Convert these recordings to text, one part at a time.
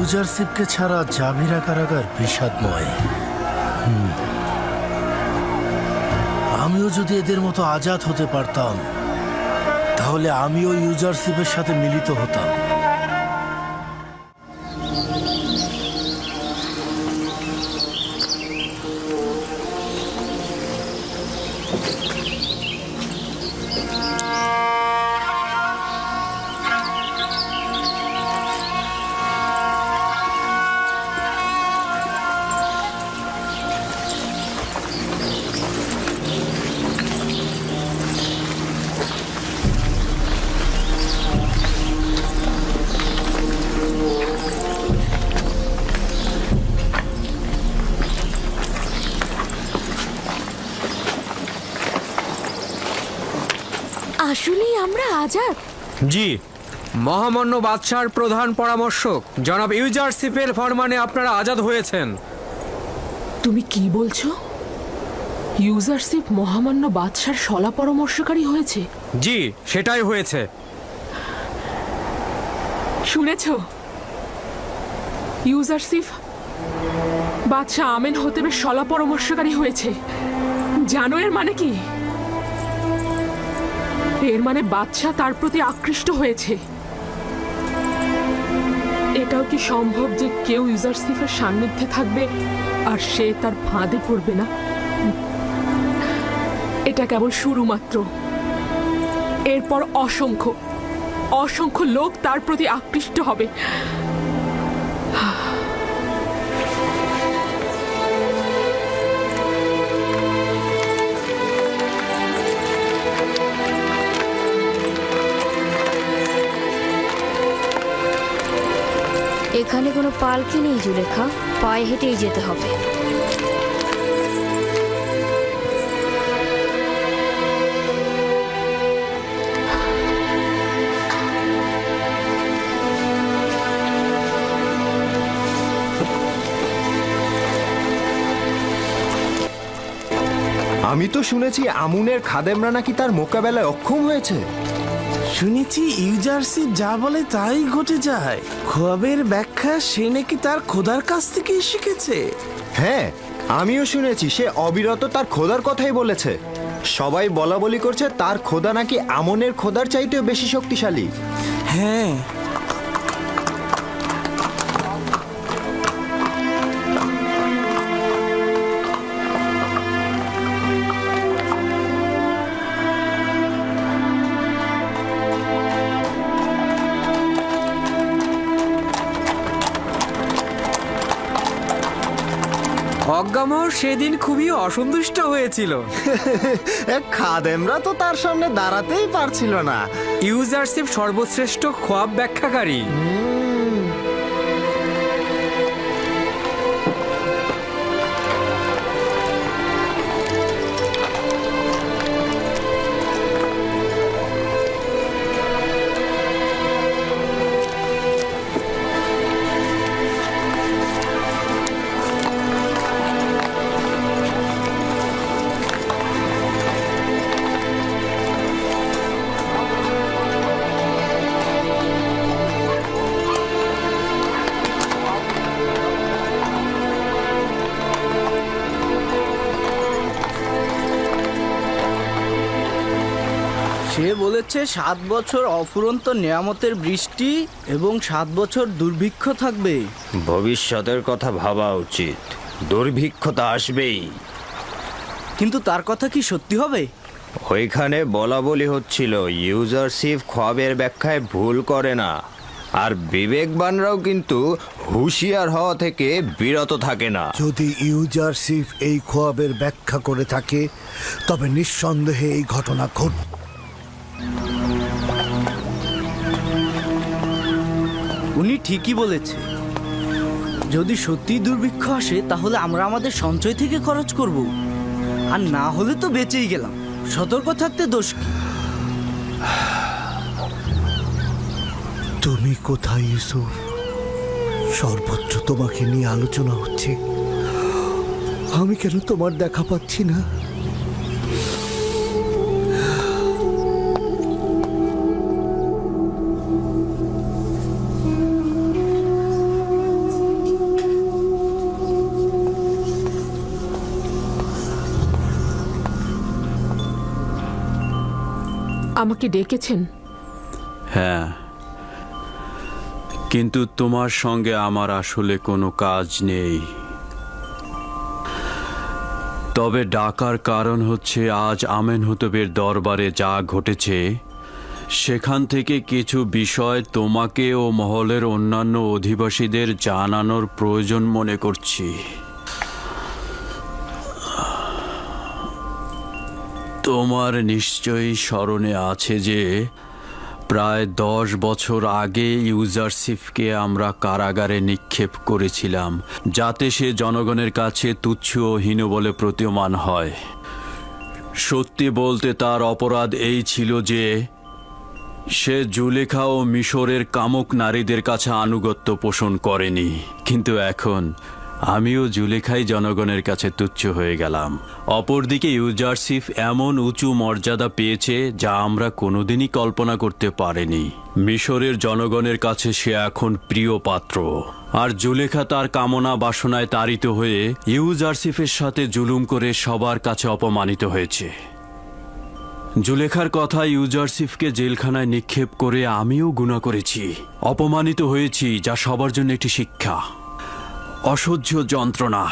ইউজারশিপকে ছাড়া জাভিরা কারাগার বিষাদময়। আমিও যদি এদের মতো আজাদ হতে পারতাম, তাহলে আমিও ইউজারশিপের সাথে মিলিত হতাম। আসলেই আমরা আজাদ? জি, মহামান্য বাদশাহর প্রধান পরামর্শক জনাব ইউজারশিপের ফরমানে আপনারা আজাদ হয়েছেন। তুমি কি বলছো? ইউজারশিপ মহামান্য বাদশার শলা পরামর্শকারী হয়েছে? জি, সেটাই হয়েছে। শুনেছ? ইউজারশিপ বাদশাহ আমেন হতেবের শলা পরামর্শকারী হয়েছে। জানো এর মানে কি? এর মানে বাদশাহ তার প্রতি আকৃষ্ট হয়েছে। এটাও কি সম্ভব যে কেউ ইউজারশিপের সান্নিধ্যে থাকবে আর সে তার ফাঁদে পড়বে না? এটা কেবল শুরু মাত্র। এরপর অসংখ্য অসংখ্য লোক তার প্রতি আকৃষ্ট হবে। এখানে কোনো পালকি নেই জুলেখা, পায়ে হেঁটেই যেতে হবে। আমি তো শুনেছি আমুনের খাদেমরা নাকি তার মোকাবেলায় অক্ষম হয়েছে। শুনেছি ইউজারশিপ যা বলে তাই ঘটে যায়। খোয়াবের ব্যাখ্যা সে নাকি তার খোদার কাছ থেকেই শিখেছে। হ্যাঁ, আমিও শুনেছি সে অবিরত তার খোদার কথাই বলেছে। সবাই বলা বলি করছে তার খোদা নাকি আমনের খোদার চাইতেও বেশি শক্তিশালী। হ্যাঁ, অজ্ঞামর সেদিন খুবই অসন্তুষ্ট হয়েছিল। খাদেমরা তো তার সামনে দাঁড়াতেই পারছিল না। ইউজারশিপ সর্বশ্রেষ্ঠ খোয়াব ব্যাখ্যাকারী। সে বলেছে 7 বছর অফুরন্ত নেয়ামতের বৃষ্টি এবং 7 বছর দুর্ভিক্ষ থাকবে। ভবিষ্যতের কথা ভাবা উচিত। দুর্ভিক্ষ তো আসবেই। কিন্তু তার কথা কি সত্যি হবে? ওইখানে বলা বলি হচ্ছিল ইউজারশিপ খোয়াবের ব্যাখ্যায় ভুল করে না, আর বিবেকবানরাও কিন্তু হুঁশিয়ার হওয়া থেকে বিরত থাকে না। যদি ইউজারশিপ এই খোয়াবের ব্যাখ্যা করে থাকে, তবে নিঃসন্দেহে এই ঘটনা ঘটবে। উনি ঠিকই বলেছে। যদি সত্যি দুর্ভিক্ষ আসে তাহলে আমরা আমাদের সঞ্চয় থেকে খরচ করব, আর না হলে তো বেঁচেই গেলাম। সতর্ক থাকতে দোষ কি? তুমি কোথায় ইউসুফ? সর্বত্র তোমাকে নিয়ে আলোচনা হচ্ছে। আমি কেন তোমার দেখা পাচ্ছি না? আমাকে ডেকেছেন? হ্যাঁ, কিন্তু তোমার সঙ্গে আমার আসলে কোনো কাজ নেই। তবে ডাকার কারণ হচ্ছে আজ আমেনহোতেবের দরবারে যা ঘটেছে সেখান থেকে কিছু বিষয় তোমাকে ও মহলের অন্যান্য অধিবাসীদের জানানোর প্রয়োজন মনে করছি। তোমার নিশ্চয়ই স্মরণে আছে যে প্রায় 10 বছর আগে ইউজারসিফকে আমরা কারাগারে নিক্ষেপ করেছিলাম, যাতে সে জনগণের কাছে তুচ্ছ ও হীন বলে প্রতীয়মান হয়। সত্যি বলতে তার অপরাধ এই ছিল যে সে জুলেখা ও মিশরের কামুক নারীদের কাছে আনুগত্য পোষণ করেনি। কিন্তু এখন আমিও জুলেখাই জনগণের কাছে তুচ্ছ হয়ে গেলাম। অপরদিকে ইউজারসিফ এমন উঁচু মর্যাদা পেয়েছে যা আমরা কোনোদিনই কল্পনা করতে পারিনি। মিশরের জনগণের কাছে সে এখন প্রিয় পাত্র, আর জুলেখা তার কামনা বাসনায় তাড়িত হয়ে ইউজারসিফের সাথে জুলুম করে সবার কাছে অপমানিত হয়েছে। জুলেখার কথা ইউজারসিফকে জেলখানায় নিক্ষেপ করে আমিও গুনাহ করেছি, অপমানিত হয়েছি, যা সবার জন্য একটি শিক্ষা। অসহ্য যন্ত্রণা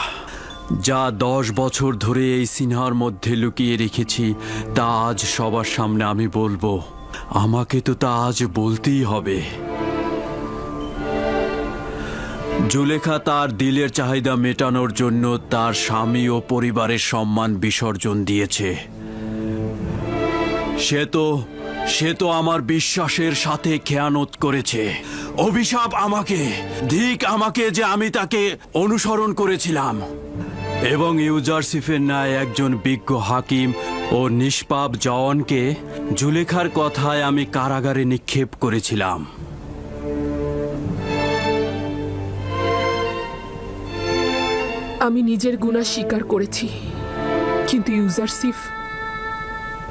যা 10 বছর ধরে এই সিনহার মধ্যে লুকিয়ে রেখেছি তা আজ সবার সামনে আমি বলবো। আমাকে তো তা আজ বলতেই হবে। জুলেখা তার দিলের চাহিদা মেটানোর জন্য তার স্বামী ও পরিবারের সম্মান বিসর্জন দিয়েছে। সে তো আমার বিশ্বাসের সাথে খেয়ানত করেছে। অভিশাপ আমাকে, ধিক আমাকে যে আমি তাকে অনুসরণ করেছিলাম এবং ইউজারসিফের ন্যায় একজন বিজ্ঞ হাকিম ও নিষ্পাপ জওয়ানকে জুলেখার কথায় আমি কারাগারে নিক্ষেপ করেছিলাম। আমি নিজের গুনাহ স্বীকার করেছি, কিন্তু ইউজারসিফ,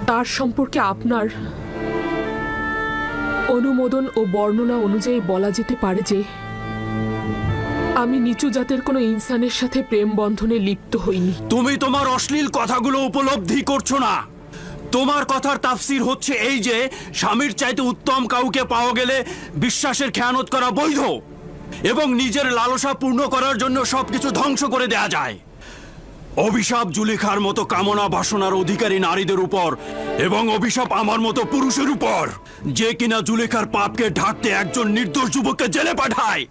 তার সম্পর্কে আপনার অনুমোদন ও বর্ণনা অনুযায়ী বলা যেতে পারে যে আমি নিচু জাতের কোনো ইনসানের সাথে প্রেম বন্ধনে লিপ্ত হইনি। তুমি তোমার অশ্লীল কথাগুলো উপলব্ধি করছো না। তোমার কথার তাফসির হচ্ছে এই যে স্বামীর চাইতে উত্তম কাউকে পাওয়া গেলে বিশ্বাসের খেয়ানত করা বৈধ এবং নিজের লালসা পূর্ণ করার জন্য সবকিছু ধ্বংস করে দেয়া যায়। অভিশাপ জুলেখার মতো কামনা বাসনার অধিকারী নারীদের উপর এবং অভিশাপ আমার মতো পুরুষের উপর, যে কিনা জুলেখার পাপকে ঢাকতে একজন নির্দোষ যুবককে জেলে পাঠায়।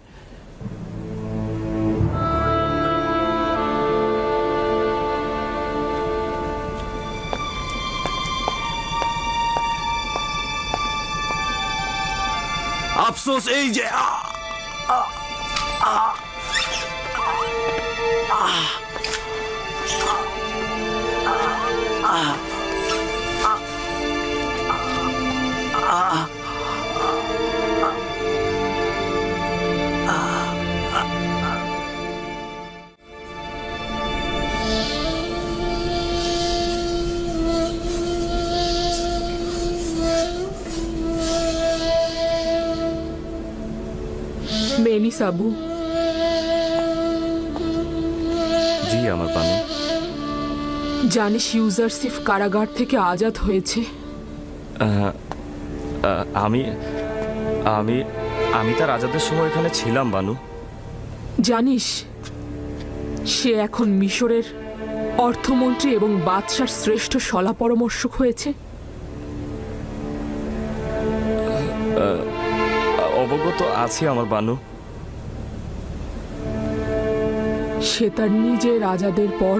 আফসোস এই যে মেনি সাবু, জি আমার বানু। জানিস ইউজারসিফ কারাগার থেকে আজাদ হয়েছে? আমি আমি আমি তার আজাদের সময় এখানে ছিলাম বানু। জানিস সে এখন মিশরের অর্থমন্ত্রী এবং বাদশার শ্রেষ্ঠ শলা পরামর্শক হয়েছে। অবগত আছি আমার বানু। সে তার নিজের আজাদের পর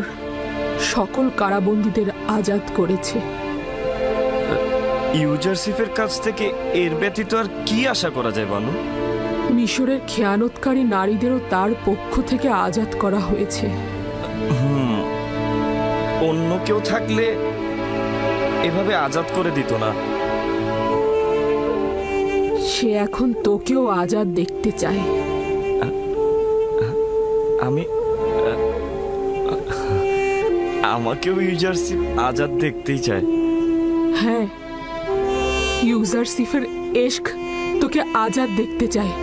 সকল কারাবন্দীদের আজাদ করেছে। ইউজারসিফের কাছ থেকে এর ব্যতীত আর কি আশা করা যায় বানু? মিশরের খেয়ানতকারী নারীদেরও তার পক্ষ থেকে আজাদ করা হয়েছে। অন্য কেউ থাকলে এভাবে আজাদ করে দিত না। সে এখন তোকেও আজাদ দেখতে চায়। আমাকেও ইউজারসিফ আজাদ দেখতেই চায়। হ্যাঁ, ইউজারসিফের এশক তোকে আজাদ দেখতে চায়।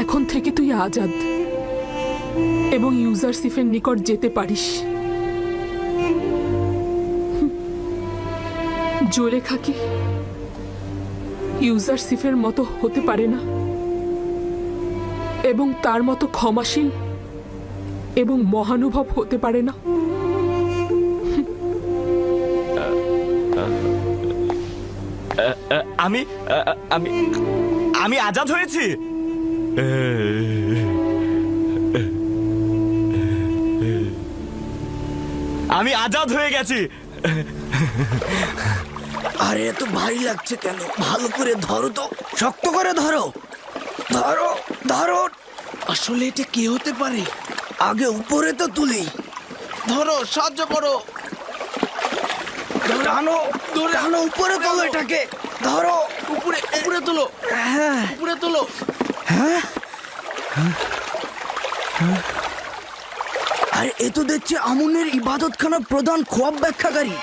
এখন আজাদ এবং ইউজারসিফের নিকট যেতে পারিস। জুলেখা কি ইউজারসিফের মতো হতে পারে না এবং তার মতো ক্ষমাশীল এবং মহানুভব হতে পারে না? আমি আমি আমি আজাদ হয়েছি। আমি আজাদ হয়ে গেছি। আরে এত ভারী লাগছে কেন? ভালো করে ধরো তো, শক্ত করে ধরো, ধরো ধরো। আসলে এটা কি হতে পারে? আগে উপরে তো তুলি। ধরো, সাহায্য করো। টানো টানো, উপরে তোলো এটাকে। ধরো, উপরে উপরে তোলো। হ্যাঁ, উপরে তোলো। হ্যাঁ, আরে এ তো দেখছি আমুনের ইবাদতখানার প্রধান খোয়াব ব্যাখ্যাকারী।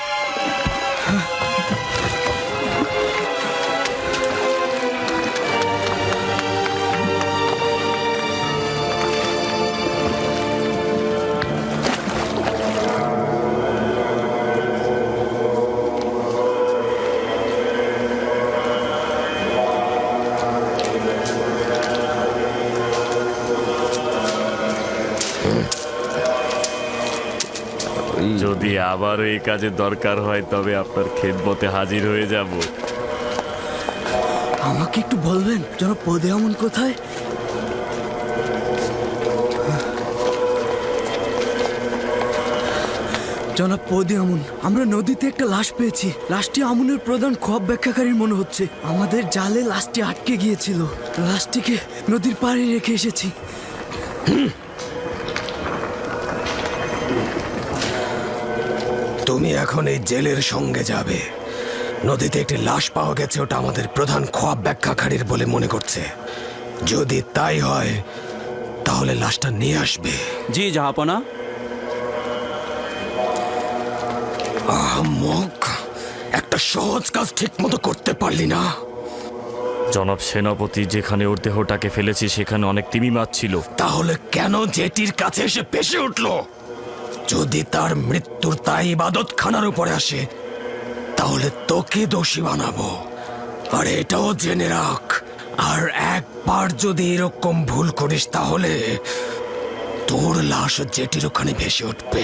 যদি আবারও এই কাজে দরকার হয় তবে আপনার খেদমতে হাজির হয়ে যাব। আমাকে একটু বলবেন জনাব পদে আমন কোথায়? জনাব পদে আমন, আমরা নদীতে একটা লাশ পেয়েছি। লাশটি আমনের প্রধান খোয়াব ব্যাখ্যাকারীর মনে হচ্ছে। আমাদের জালে লাশটি আটকে গিয়েছিল। লাশটিকে নদীর পাড়ে রেখে এসেছি। তুমি এখন এই জেলের সঙ্গে যাবে। নদীতে একটি লাশ পাওয়া গেছে, ওটা আমাদের প্রধান খোয়াব ব্যাখ্যাকারীর বলে মনে করছে। যদি তাই হয় তাহলে লাশটা নিয়ে আসবে। জি জাহাপনা। আহমক, একটা সহজ কাজ ঠিক মতো করতে পারলি না। জনাব সেনাপতি, যেখানে ওর দেহটাকে ফেলেছি সেখানে অনেক তিমি মাছ ছিল। তাহলে কেন জেটির কাছে এসে পেশে উঠলো? যদি তার মৃত্যুর তাই ইবাদতখানার উপরে আসে তাহলে তোকে দোষী বানাবো। আর এটাও জেনে রাখ, আর একবার যদি এরকম ভুল করিস তাহলে তোর লাশ জেটির ওখানে ভেসে উঠবে।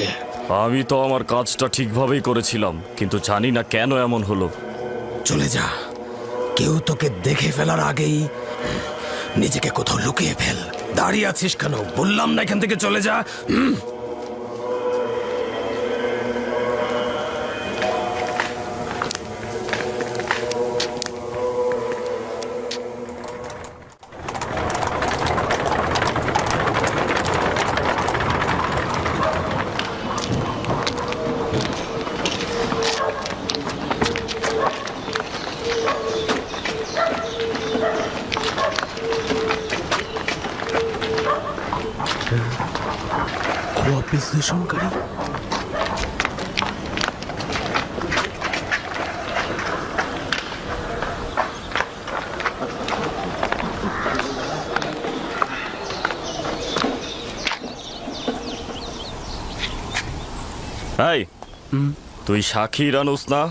আমি তো আমার কাজটা ঠিকভাবেই করেছিলাম, কিন্তু জানি না কেন এমন হলো। চলে যা, কেউ তোকে দেখে ফেলার আগেই নিজেকে কোথাও লুকিয়ে ফেল। দাঁড়িয়ে আছিস কেন? বললাম না এখান থেকে চলে যা। খোয়াব বিশ্লেষণকারী। এই, তুই সাক্ষী রানুস না?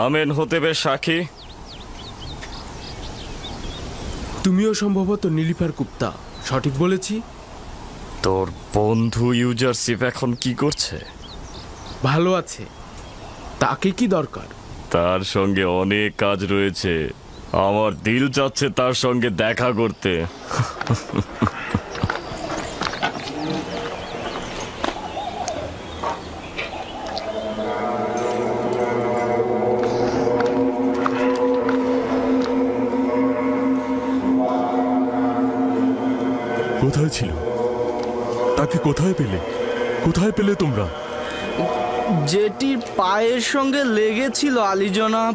আমেন হতে বেশ সাক্ষী। তুমিও সম্ভবত নীলিফার গুপ্তা, সঠিক বলেছি? তোর বন্ধু ইউজারসিফ এখন কি করছে? ভালো আছে। তাকে কি দরকার? তার সঙ্গে অনেক কাজ রয়েছে। আমার দিল চাচ্ছে তার সঙ্গে দেখা করতে। কোথায় ছিল? তাকে কোথায় পেলে? কোথায় পেলে তোমরা? যেটির পায়ের সঙ্গে লেগেছিল আলী জনাব।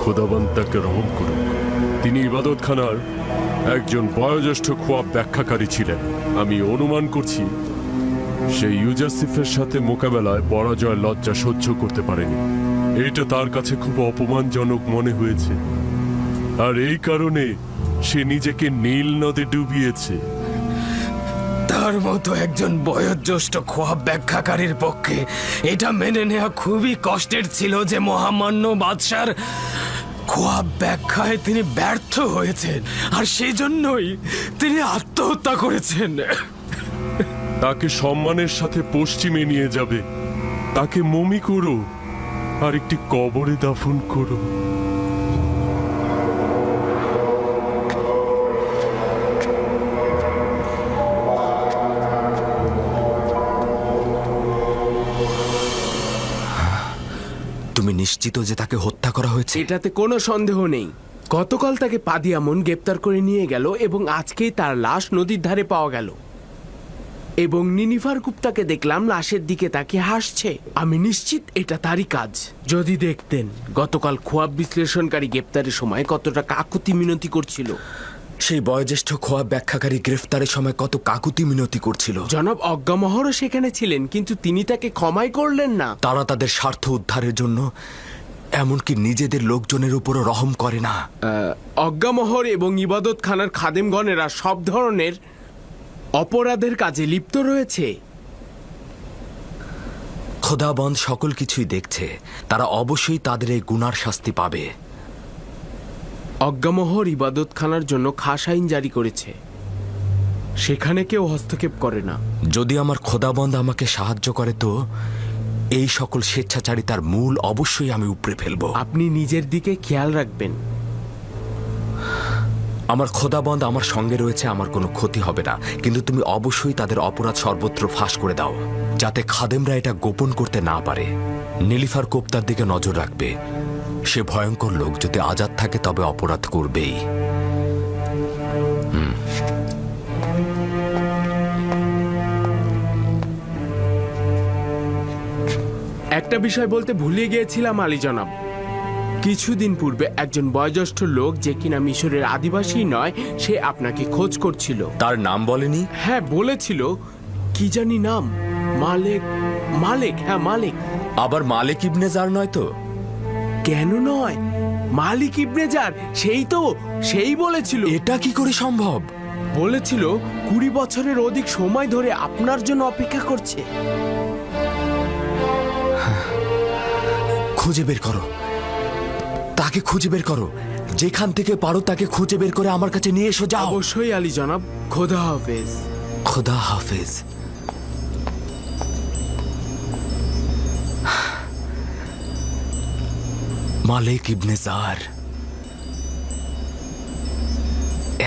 খোদাবন্ত তাকে রহম করুক। তিনি ইবাদতখানার একজন বয়োজ্যেষ্ঠ খোয়াব ব্যাখ্যাকারী ছিলেন। আমি অনুমান করছি সেই ইউজারসিফের সাথে মোকাবেলায় পরাজয় লজ্জা সহ্য করতে পারেনি। এটা তার কাছে খুব অপমানজনক মনে হয়েছে, আর এই কারণে সে নিজেকে নীল নদে ডুবিয়েছে। তার মতো একজন বয়োজ্যেষ্ঠ খোয়াব ব্যাখ্যাকারীর পক্ষে এটা মেনে নেওয়া খুবই কষ্টের ছিল যে মহামান্য বাদশার খোয়াব ব্যাখ্যায় তিনি ব্যর্থ হয়েছেন, আর সেই জন্যই তিনি আত্মহত্যা করেছেন। তাকে সম্মানের সাথে পশ্চিমে নিয়ে যাবে, তাকে মমি করো আর একটি কবরে দাফন করো। তুমি নিশ্চিত যে তাকে হত্যা করা হয়েছে? এটাতে কোনো সন্দেহ নেই। গতকাল তাকে পাদিয়ামন গ্রেপ্তার করে নিয়ে গেল এবং আজকেই তার লাশ নদীর ধারে পাওয়া গেল। এবং নিনিফার গুপ্তাকে দেখলাম লাশের দিকে তাকিয়ে হাসছে। আমি নিশ্চিত এটা তারই কাজ। যদি দেখতেন গতকাল খোয়াব বিশ্লেষণকারী গ্রেপ্তারের সময় কতটা কাকুতি মিনতি করছিল। সেই বয়োজ্যেষ্ঠ খোয়াব ব্যাখ্যাকারী গ্রেফতারের সময় কত কাকুতি মিনতি করছিল। জনাব অজ্ঞামহরও সেখানে ছিলেন, কিন্তু তিনি তাকে ক্ষমাই করলেন না। তারা তাদের স্বার্থ উদ্ধারের জন্য এমনকি নিজেদের লোকজনের উপরও রহম করে না। অজ্ঞামহর এবং ইবাদত খানার খাদেমগণেরা সব ধরনের অপরাধের কাজে লিপ্ত রয়েছে। খোদাবন্দ সকল কিছুই দেখছে, তারা অবশ্যই তাদের এই গুনার শাস্তি পাবে। অজ্ঞামহর ইবাদত খানার জন্য খাস আইন জারি করেছে, সেখানে কেউ হস্তক্ষেপ করে না। যদি আমার খোদাবন্দ আমাকে সাহায্য করে তো এই সকল স্বেচ্ছাচারিতার মূল অবশ্যই আমি উপড়ে ফেলবো। আপনি নিজের দিকে খেয়াল রাখবেন। আমার খোদাবন্দ আমার সঙ্গে রয়েছে, আমার কোনো ক্ষতি হবে না, কিন্তু তুমি অবশ্যই তাদের অপরাধ সর্বত্র ফাঁস করে দাও, যাতে খাদেমরা এটা গোপন করতে না পারে। নীলিফার কোপ্তার দিকে নজর রাখবে। সে ভয়ঙ্কর লোক, যদি আজাদ থাকে তবে অপরাধ করবেই। একটা বিষয় বলতে ভুলে গিয়েছিলাম আলী জনাব। কিছুদিন পূর্বে একজন বয়োজ্যেষ্ঠ লোক, যে কিনা মিশরের আদিবাসী নয়, সে আপনাকে খোঁজ করছিল। তার নাম বলেনি? হ্যাঁ বলেছিল, কি জানি নাম, মালেক। মালেক, হ্যাঁ মালেক। আবার মালিক ইবনে জার নয় তো? কেন নয়, মালিক ইবনে জার, সেই বলেছিল। এটা কি করে সম্ভব? বলেছিল 20 বছরের অধিক সময় ধরে আপনার জন্য অপেক্ষা করছে। খুঁজে বের করো, তাকে খুঁজে বের করো। যেখান থেকে পারো তাকে খুঁজে বের করে আমার কাছে নিয়ে এসো। যাও। অবশ্যই আলী জনাব। খোদা হাফেজ। খোদা হাফেজ। মালিক ইবনে জার,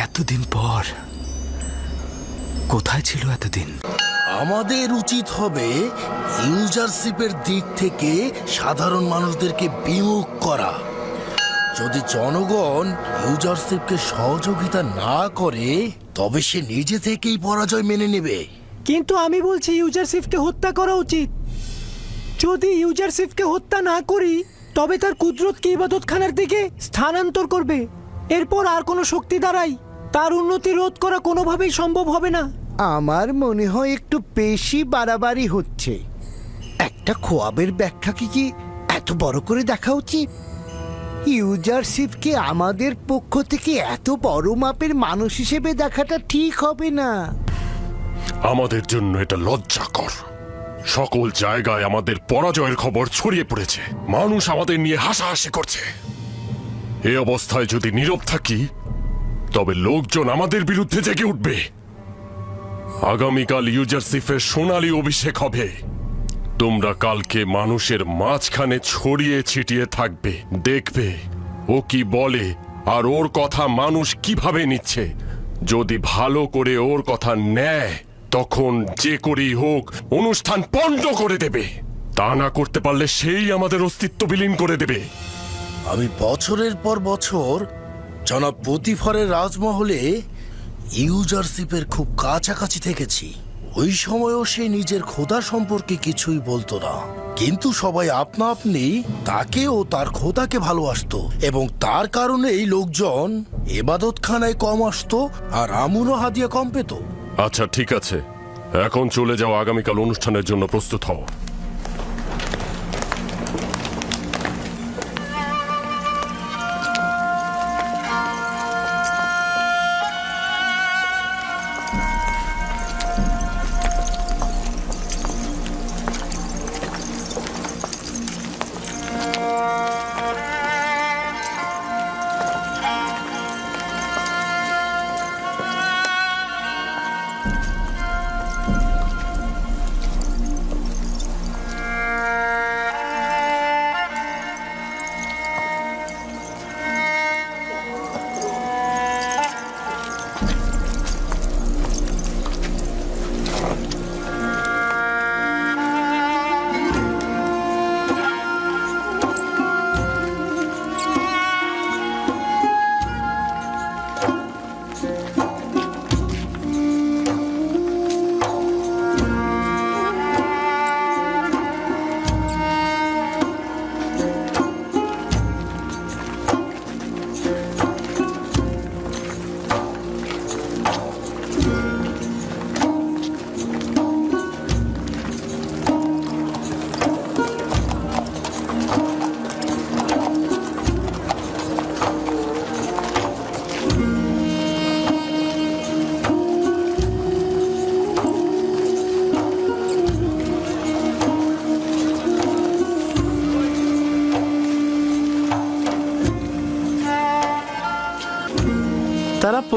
এতদিন পর কোথায় ছিল এতদিন? আমাদের উচিত হবে ইউজারশিপের দিক থেকে সাধারণ মানুষদেরকে বিমুখ করা। যদি জনগণ ইউজারশিপকে সহযোগিতা না করে তবে সে নিজে থেকেই পরাজয় মেনে নেবে। কিন্তু আমি বলছি ইউজারশিপকে হত্যা করা উচিত। যদি ইউজারশিপকে হত্যা না করি তবে তার কুদরতকে ইবাদতখানার দিকে স্থানান্তর করবে। এরপর আর কোনো শক্তি দ্বারাই তার উন্নতি রোধ করা কোনোভাবেই সম্ভব হবে না। আমার মনে হয় একটু বেশি বাড়াবাড়ি হচ্ছে। একটা খোয়াবের ব্যাখ্যা কি এত বড় করে দেখা উচিত? ইউজারশিপকে আমাদের পক্ষ থেকে এত বড় মাপের মানুষ হিসেবে দেখাটা ঠিক হবে না। আমাদের জন্য এটা লজ্জাকর। সকল জায়গায় আমাদের পরাজয়ের খবর ছড়িয়ে পড়েছে, মানুষ আমাদের নিয়ে হাসাহাসি করছে। এই অবস্থায় যদি নীরব থাকি তবে লোকজন আমাদের বিরুদ্ধে জেগে উঠবে। আগামীকাল ইউজারশিপের সোনালী অভিষেক হবে। তোমরা কালকে মানুষের মাঝখানে ছড়িয়ে ছিটিয়ে থাকবে, দেখবে ও কি বলে আর ওর কথা মানুষ কিভাবে নিচ্ছে। যদি ভালো করে ওর কথা নেয় তখন যে করেই হোক অনুষ্ঠান পণ্ড করে দেবে। তা না করতে পারলে সেই আমাদের অস্তিত্ব বিলীন করে দেবে। আমি বছরের পর বছর জনাব পতিফারের রাজমহলে ইউজারশিপের খুব কাছাকাছি থেকেছি। ওই সময়ও সে নিজের খোদা সম্পর্কে কিছুই বলতো না, কিন্তু সবাই আপনা আপনি তাকে ও তার খোদাকে ভালোবাসতো এবং তার কারণেই লোকজন ইবাদতখানায় কম আসতো আর আমুনও হাদিয়া কম পেত। আচ্ছা ঠিক আছে, এখন চলে যাও, আগামীকাল অনুষ্ঠানের জন্য প্রস্তুত হও।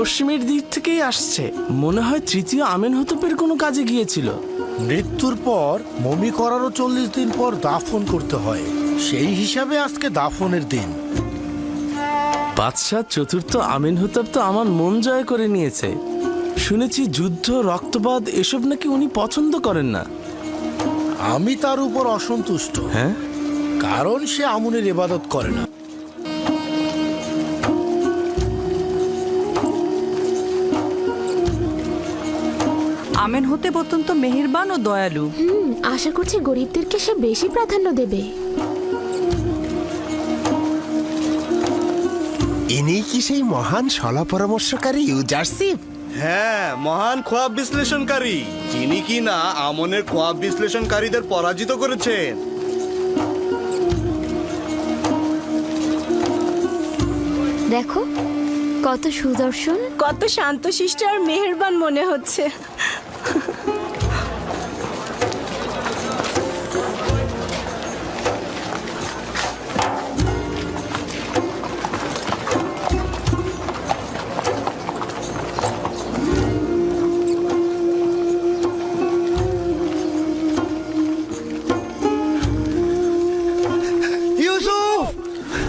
পশ্চিমের দিক থেকেই আসছে। মনে হয় তৃতীয় আমেনহতপের কোনো কাজে গিয়েছিল। মৃত্যুর পর মমি করারও 40 দিন পর দাফন করতে হয়, সেই হিসাবে আজকে দাফনের দিন। বাদশাহ চতুর্থ আমেনহতপ তো আমার মন জয় করে নিয়েছে। শুনেছি যুদ্ধ, রক্তপাত এসব নাকি উনি পছন্দ করেন না। আমি তার উপর অসন্তুষ্ট, হ্যাঁ, কারণ সে আমুনের ইবাদত করে না। আমেনহতেপ অত্যন্ত মেহেরবান ও দয়ালু। আশা করছি গরিবদেরকে সে বেশি প্রাধান্য দেবে। ইনি কি সেই মহান সলা পরামর্শকারী ইউজারশিপ? হ্যাঁ, মহান খোয়াব বিশ্লেষণকারী, যিনি কি না আমনের খোয়াব বিশ্লেষণকারীদের পরাজিত করেছেন। দেখো কত সুদর্শন, কত শান্তশিষ্ট আর মেহেরবান মনে হচ্ছে।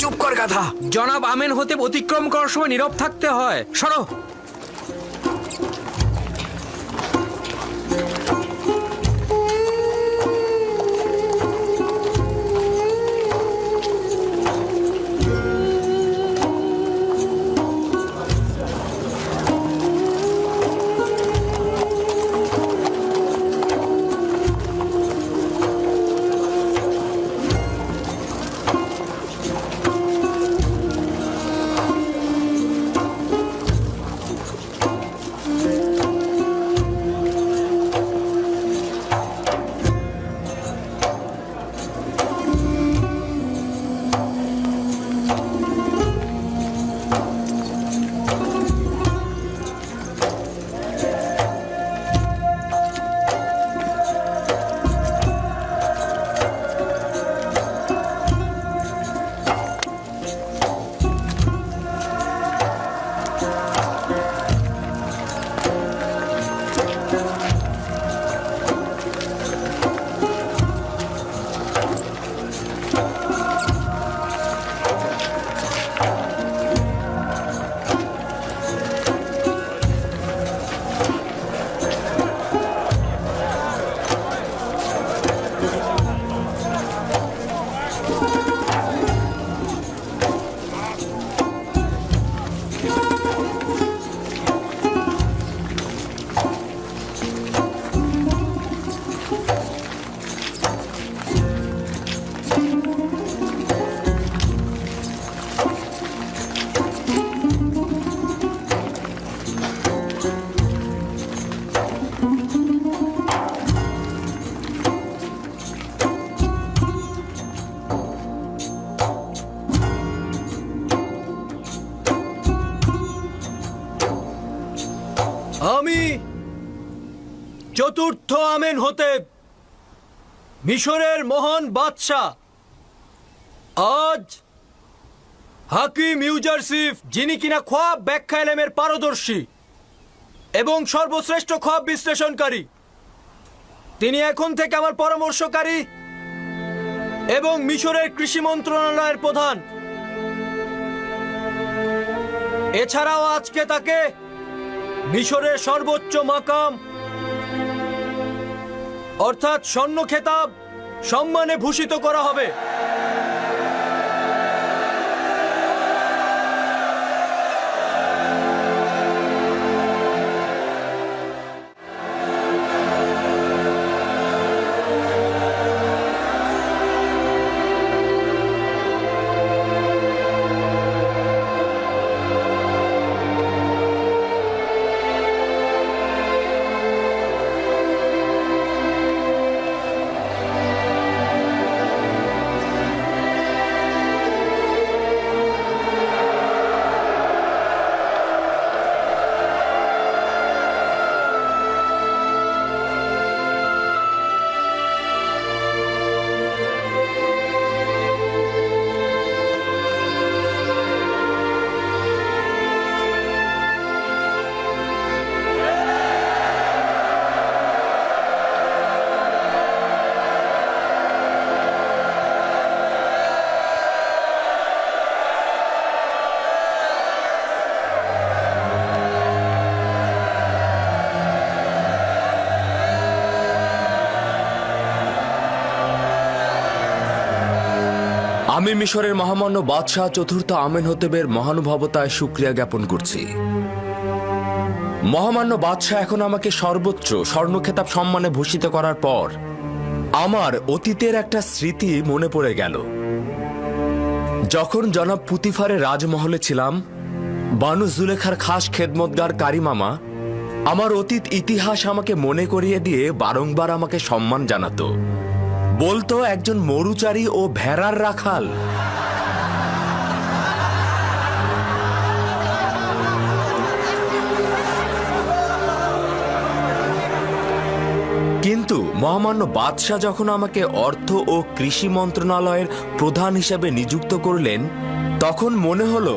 চুপ কর গাধা। জনাব আমেনহতেপ অতিক্রম করার সময় নীরব থাকতে হয়। সরো। আমি চতুর্থ আমেনহতেপ, মিশরের মহান বাদশাহ, আজ হাকিম ইউজারশিপ, যিনি কিনা খোয়াব ব্যাখ্যা এলেমের পারদর্শী এবং সর্বশ্রেষ্ঠ খোয়াব বিশ্লেষণকারী, তিনি এখন থেকে আমার পরামর্শকারী এবং মিশরের কৃষি মন্ত্রণালয়ের প্রধান। এছাড়াও আজকে তাকে মিশরের সর্বোচ্চ মাকাম অর্থাৎ স্বর্ণ খেতাব সম্মানে ভূষিত করা হবে। আমি মিশরের মহামান্য বাদশাহ চতুর্থ আমেনহোতেবের মহানুভবতায় শুকরিয়া জ্ঞাপন করছি। মহামান্য বাদশাহ এখন আমাকে সর্বোচ্চ স্বর্ণখেতাব সম্মানে ভূষিত করার পর আমার অতীতের একটা স্মৃতি মনে পড়ে গেল। যখন জনাব পুতিফারের রাজমহলে ছিলাম, বানু জুলেখার খাস খেদমতগার কারিমামা আমার অতীত ইতিহাস আমাকে মনে করিয়ে দিয়ে বারংবার আমাকে সম্মান জানাতো। বলতো একজন মরুচারী ও ভেড়ার রাখাল। কিন্তু মহামান্য বাদশাহ যখন আমাকে অর্থ ও কৃষি মন্ত্রণালয়ের প্রধান হিসেবে নিযুক্ত করলেন, তখন মনে হলো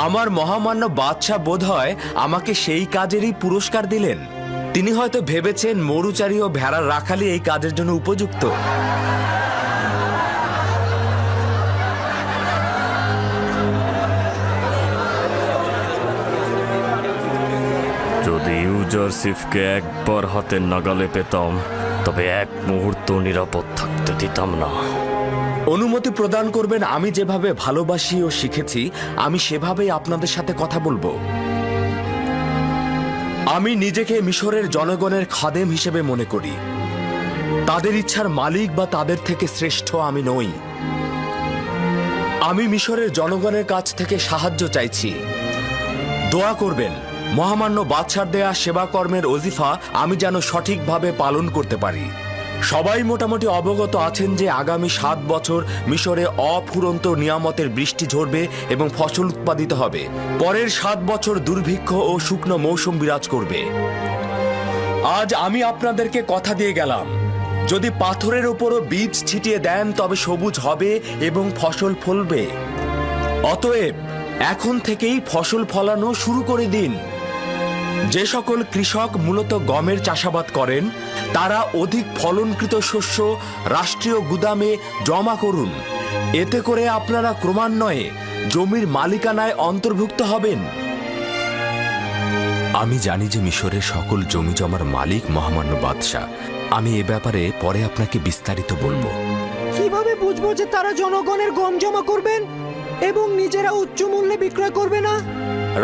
আমার মহামান্য বাদশাহ বোধহয় আমাকে সেই কাজেরই পুরস্কার দিলেন। তিনি হয়তো ভেবেছেন মরুচারী ও ভেড়ার রাখালি এই কাজের জন্য উপযুক্ত। যদি ইউজারশিপকে একবার হাতের নাগালে পেতাম, তবে এক মুহূর্ত নিরাপদ থাকতে দিতাম না। অনুমতি প্রদান করবেন, আমি যেভাবে ভালোবাসি ও শিখেছি আমি সেভাবেই আপনাদের সাথে কথা বলবো। আমি নিজেকে মিশরের জনগণের খাদেম হিসেবে মনে করি। তাদের ইচ্ছার মালিক বা তাদের থেকে শ্রেষ্ঠ আমি নই। আমি মিশরের জনগণের কাছ থেকে সাহায্য চাইছি। দোয়া করবেন মহামান্য বাদশার দেয়া সেবা কর্মের ওজিফা আমি যেন সঠিকভাবে পালন করতে পারি। সবাই মোটামুটি অবগত আছেন যে আগামী 7 বছর মিশরে অফুরন্ত নিয়ামতের বৃষ্টি ঝরবে এবং ফসল উৎপাদিত হবে। পরের 7 বছর দুর্ভিক্ষ ও শুকনো মৌসুম বিরাজ করবে। আজ আমি আপনাদেরকে কথা দিয়ে গেলাম, যদি পাথরের উপরও বীজ ছিটিয়ে দেন তবে সবুজ হবে এবং ফসল ফলবে। অতএব এখন থেকেই ফসল ফলানো শুরু করে দিন। যে সকল কৃষক মূলত গমের চাষাবাদ করেন তারা অধিক ফলনকৃত শস্য রাষ্ট্রীয় গুদামে জমা করুন। এতে করে আপনারা ক্রমান্বয়ে জমির মালিকানায় অন্তর্ভুক্ত হবেন। আমি জানি যে মিশরের সকল জমি জমার মালিক মহামান্য বাদশাহ। আমি এ ব্যাপারে পরে আপনাকে বিস্তারিত বলবো। কিভাবে বুঝবো যে তারা জনগণের গম জমা করবেন এবং নিজেরা উচ্চ মূল্যে বিক্রয় করবে না?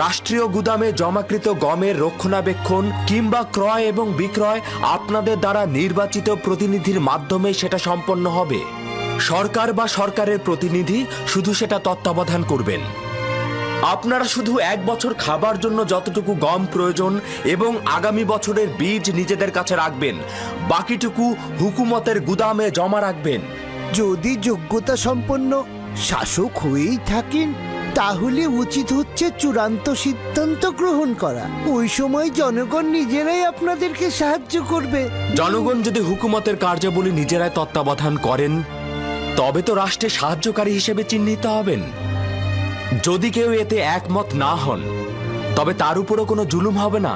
রাষ্ট্রীয় গুদামে জমাকৃত গমের রক্ষণাবেক্ষণ কিংবা ক্রয় এবং বিক্রয় আপনাদের দ্বারা নির্বাচিত প্রতিনিধির মাধ্যমে সেটা সম্পন্ন হবে। সরকার বা সরকারের প্রতিনিধি শুধু সেটা তত্ত্বাবধান করবেন। আপনারা শুধু 1 বছর খাবার জন্য যতটুকু গম প্রয়োজন এবং আগামী বছরের বীজ নিজেদের কাছে রাখবেন, বাকিটুকু হুকুমতের গুদামে জমা রাখবেন। যদি যোগ্যতা সম্পন্ন শাসক হয়েই থাকেন তাহলে উচিত হচ্ছে চূড়ান্ত সিদ্ধান্ত গ্রহণ করা। ওই সময় জনগণ নিজেরাই আপনাদেরকে সাহায্য করবে। জনগণ যদি হুকুমতের কার্যাবলী নিজেরাই তত্ত্বাবধান করেন তবে তো রাষ্ট্রের সাহায্যকারী হিসেবে চিহ্নিত হবেন। যদি কেউ এতে একমত না হন তবে তার উপরও কোনো জুলুম হবে না।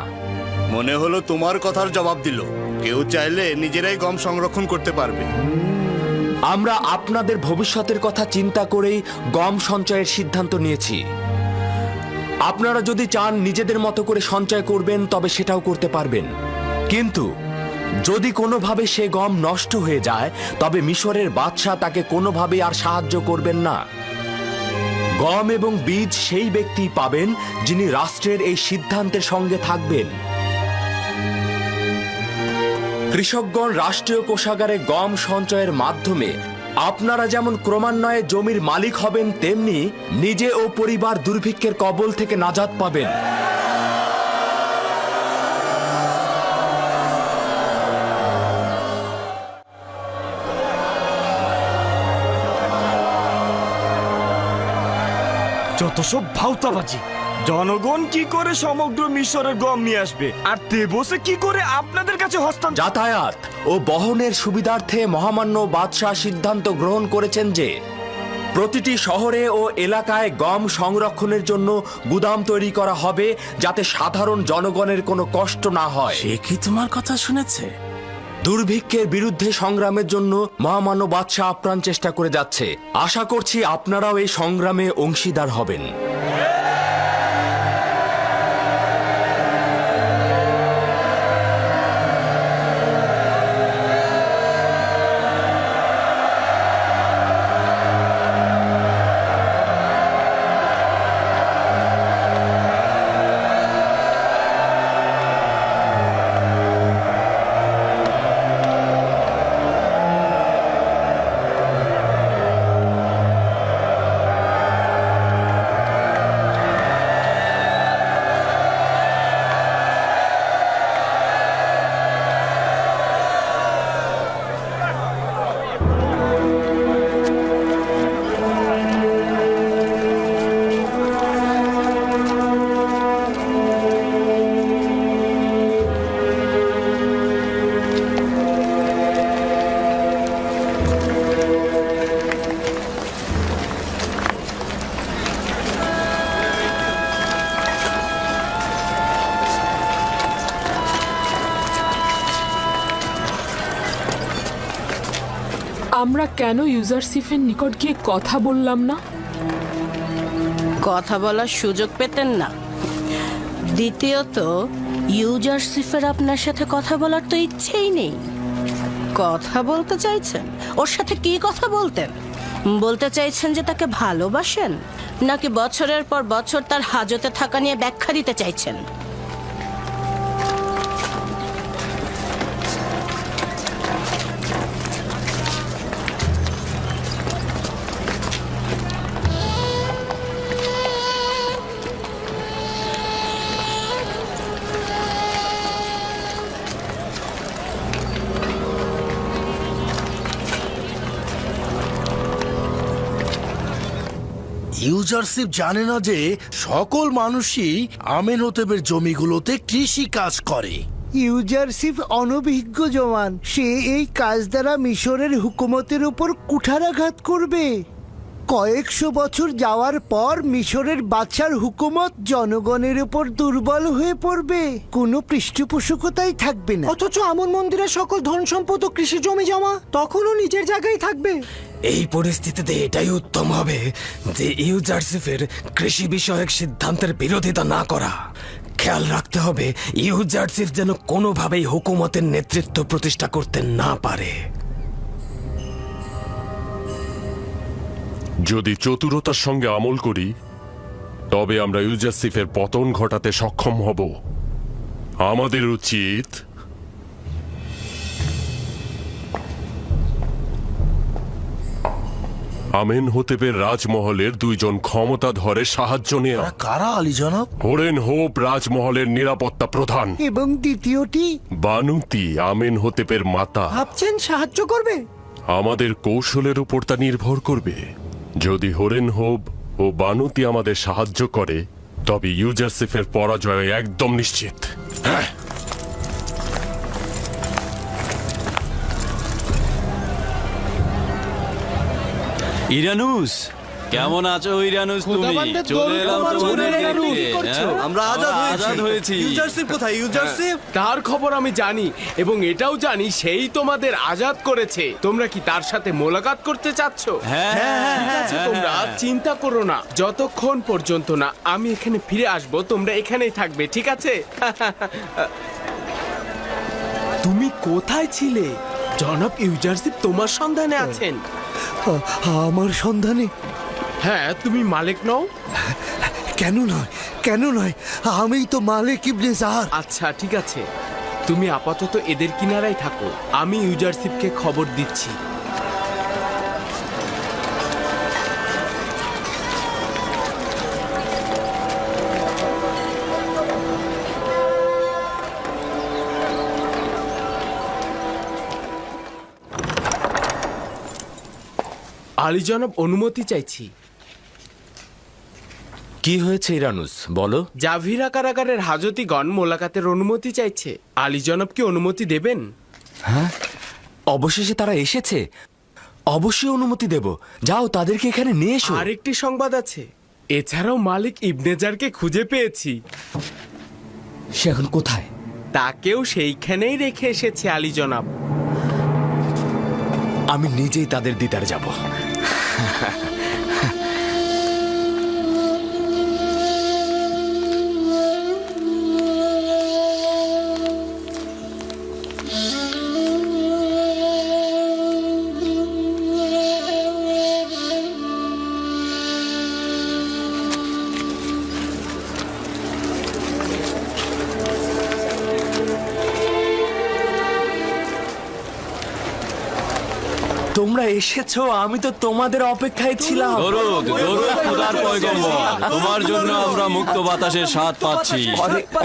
মনে হলো তোমার কথার জবাব দিল। কেউ চাইলে নিজেরাই গম সংরক্ষণ করতে পারবে। আমরা আপনাদের ভবিষ্যতের কথা চিন্তা করেই গম সঞ্চয়ের সিদ্ধান্ত নিয়েছি। আপনারা যদি চান নিজেদের মতো করে সঞ্চয় করবেন তবে সেটাও করতে পারবেন, কিন্তু যদি কোনোভাবে সে গম নষ্ট হয়ে যায় তবে মিশরের বাদশাহ তাকে কোনোভাবে আর সাহায্য করবেন না। গম এবং বীজ সেই ব্যক্তি পাবেন যিনি রাষ্ট্রের এই সিদ্ধান্তের সঙ্গে থাকবেন। কৃষকগণ রাষ্ট্রীয় কোষাগারে গম সঞ্চয়ের মাধ্যমে আপনারা যেমন ক্রমান্বয়ে জমির মালিক হবেন, তেমনি নিজে ও পরিবার দুর্ভিক্ষের কবল থেকে নাজাত পাবেন। যত সব ভাউতাবাজি! জনগণ কি করে সমগ্র মিশরের গম নিয়ে আসবে, আর তেবসে কি করে আপনাদের কাছে হস্তান্তর? যাতায়াত ও বহনের সুবিধার্থে মহামান্য বাদশাহ সিদ্ধান্ত গ্রহণ করেছেন যে প্রতিটি শহরে ও এলাকায় গম সংরক্ষণের জন্য গুদাম তৈরি করা হবে, যাতে সাধারণ জনগণের কোনো কষ্ট না হয়। সে কি তোমার কথা শুনেছে? দুর্ভিক্ষের বিরুদ্ধে সংগ্রামের জন্য মহামান্য বাদশাহ আপ্রাণ চেষ্টা করে যাচ্ছে। আশা করছি আপনারাও এই সংগ্রামে অংশীদার হবেন। আমরা কেন ইউজারসিফের নিকট গিয়ে কথা বললাম না? কথা বলার সুযোগ পেতেন না। দ্বিতীয়ত, ইউজারসিফের আপনার সাথে কথা বলার তো ইচ্ছেই নেই। কথা বলতে চাইছেন, ওর সাথে কি কথা বলতেন? বলতে চাইছেন যে তাকে ভালোবাসেন, নাকি বছরের পর বছর তার হাজতে থাকা নিয়ে ব্যাখ্যা দিতে চাইছেন? ইউজারশিপ জানে না যে সকল মানুষই আমেনহোতেবের জমিগুলোতে কৃষি কাজ করে। ইউজারশিপ অনভিজ্ঞ জওয়ান, সে এই কাজ দ্বারা মিশরের হুকুমতের উপর কুঠারাঘাত করবে। কয়েকশো বছর যাওয়ার পর মিশরের বাদশার হুকুমত জনগণের উপর দুর্বল হয়ে পড়বে, কোনো পৃষ্ঠপোষকতাই থাকবে না। অথচ আমন মন্দিরের সকল ধন সম্পদ ও কৃষি জমি জমা তখনও নিজের জায়গায় থাকবে। এই পরিস্থিতিতে এটাই উত্তম হবে যে ইউজারসিফের কৃষি বিষয়ক সিদ্ধান্তের বিরোধিতা না করা। খেয়াল রাখতে হবে ইউজারসিফ যেন কোনোভাবেই হুকুমতের নেতৃত্ব প্রতিষ্ঠা করতে না পারে। যদি চতুরতার সঙ্গে আমল করি তবে আমরা ইউজারসিফের পতন ঘটাতে সক্ষম হব। আমাদের উচিত আমেনহোতেবের রাজমহলের দুইজন ক্ষমতাধরের সাহায্য নেওয়া। কারা আলী জনাব? হরেন হোপ রাজমহলের নিরাপত্তা প্রধান, এবং দ্বিতীয়টি বানুতি আমেনহোতেপের মাতা। ভাবছেন সাহায্য করবে? আমাদের কৌশলের উপর তা নির্ভর করবে। যদি হরেন হোপ ও বানুতি আমাদের সাহায্য করে তবে ইউজারসিফের পরাজয় একদম নিশ্চিত। হ্যাঁ, ইরানুস, কেমন আছো ইরানুস? তুমি চলে এলাম তোমাদের দেখতে। আমরা আজাদ হয়েছি। ইউজারশিপ কোথায়? ইউজারশিপ তার খবর আমি জানি এবং এটাও জানি সেই তোমাদের আজাদ করেছে। তোমরা কি তার সাথে মোলাকাত করতে চাচ্ছ? ঠিক আছে, তোমরা চিন্তা করো না, যতক্ষণ পর্যন্ত না আমি এখানে ফিরে আসব তোমরা এখানেই থাকবে, ঠিক আছে? তুমি কোথায় ছিলে? জনাব ইউজারশিপ তোমার সন্ধানে আছেন। আমার সন্ধানে? হ্যাঁ, তুমি মালিক নও? কেন নয়, কেন নয়, আমি তো মালিক ইবনে জাহার। আচ্ছা ঠিক আছে, তুমি আপাতত এদের কিনারায় থাকো, আমি ইউজারশিপকে খবর দিচ্ছি। আলী জনাব, অনুমতি চাইছি। কি হয়েছে ইরানুস, বলো। জাভিরা কারাগারের হাজতিগণ মোলাকাতের অনুমতি চাইছে। আলী জনাব কি অনুমতি দেবেন? হ্যাঁ, অবশেষে তারা এসেছে, অবশ্যই অনুমতি দেব। যাও তাদেরকে এখানে নিয়ে এসো। আরেকটি সংবাদ আছে, এছাড়াও মালিক ইবনেজারকে খুঁজে পেয়েছি। সে এখন কোথায়? তাকেও সেইখানেই রেখে এসেছে আলী জনাব। আমি নিজেই তাদের দিদার যাব। তোমরা এসেছো, আমি তো তোমাদের অপেক্ষায় ছিলাম। দরুদ, দরুদ খোদার পয়গম্বর, তোমার জন্য আমরা মুক্ত বাতাসের স্বাদ পাচ্ছি।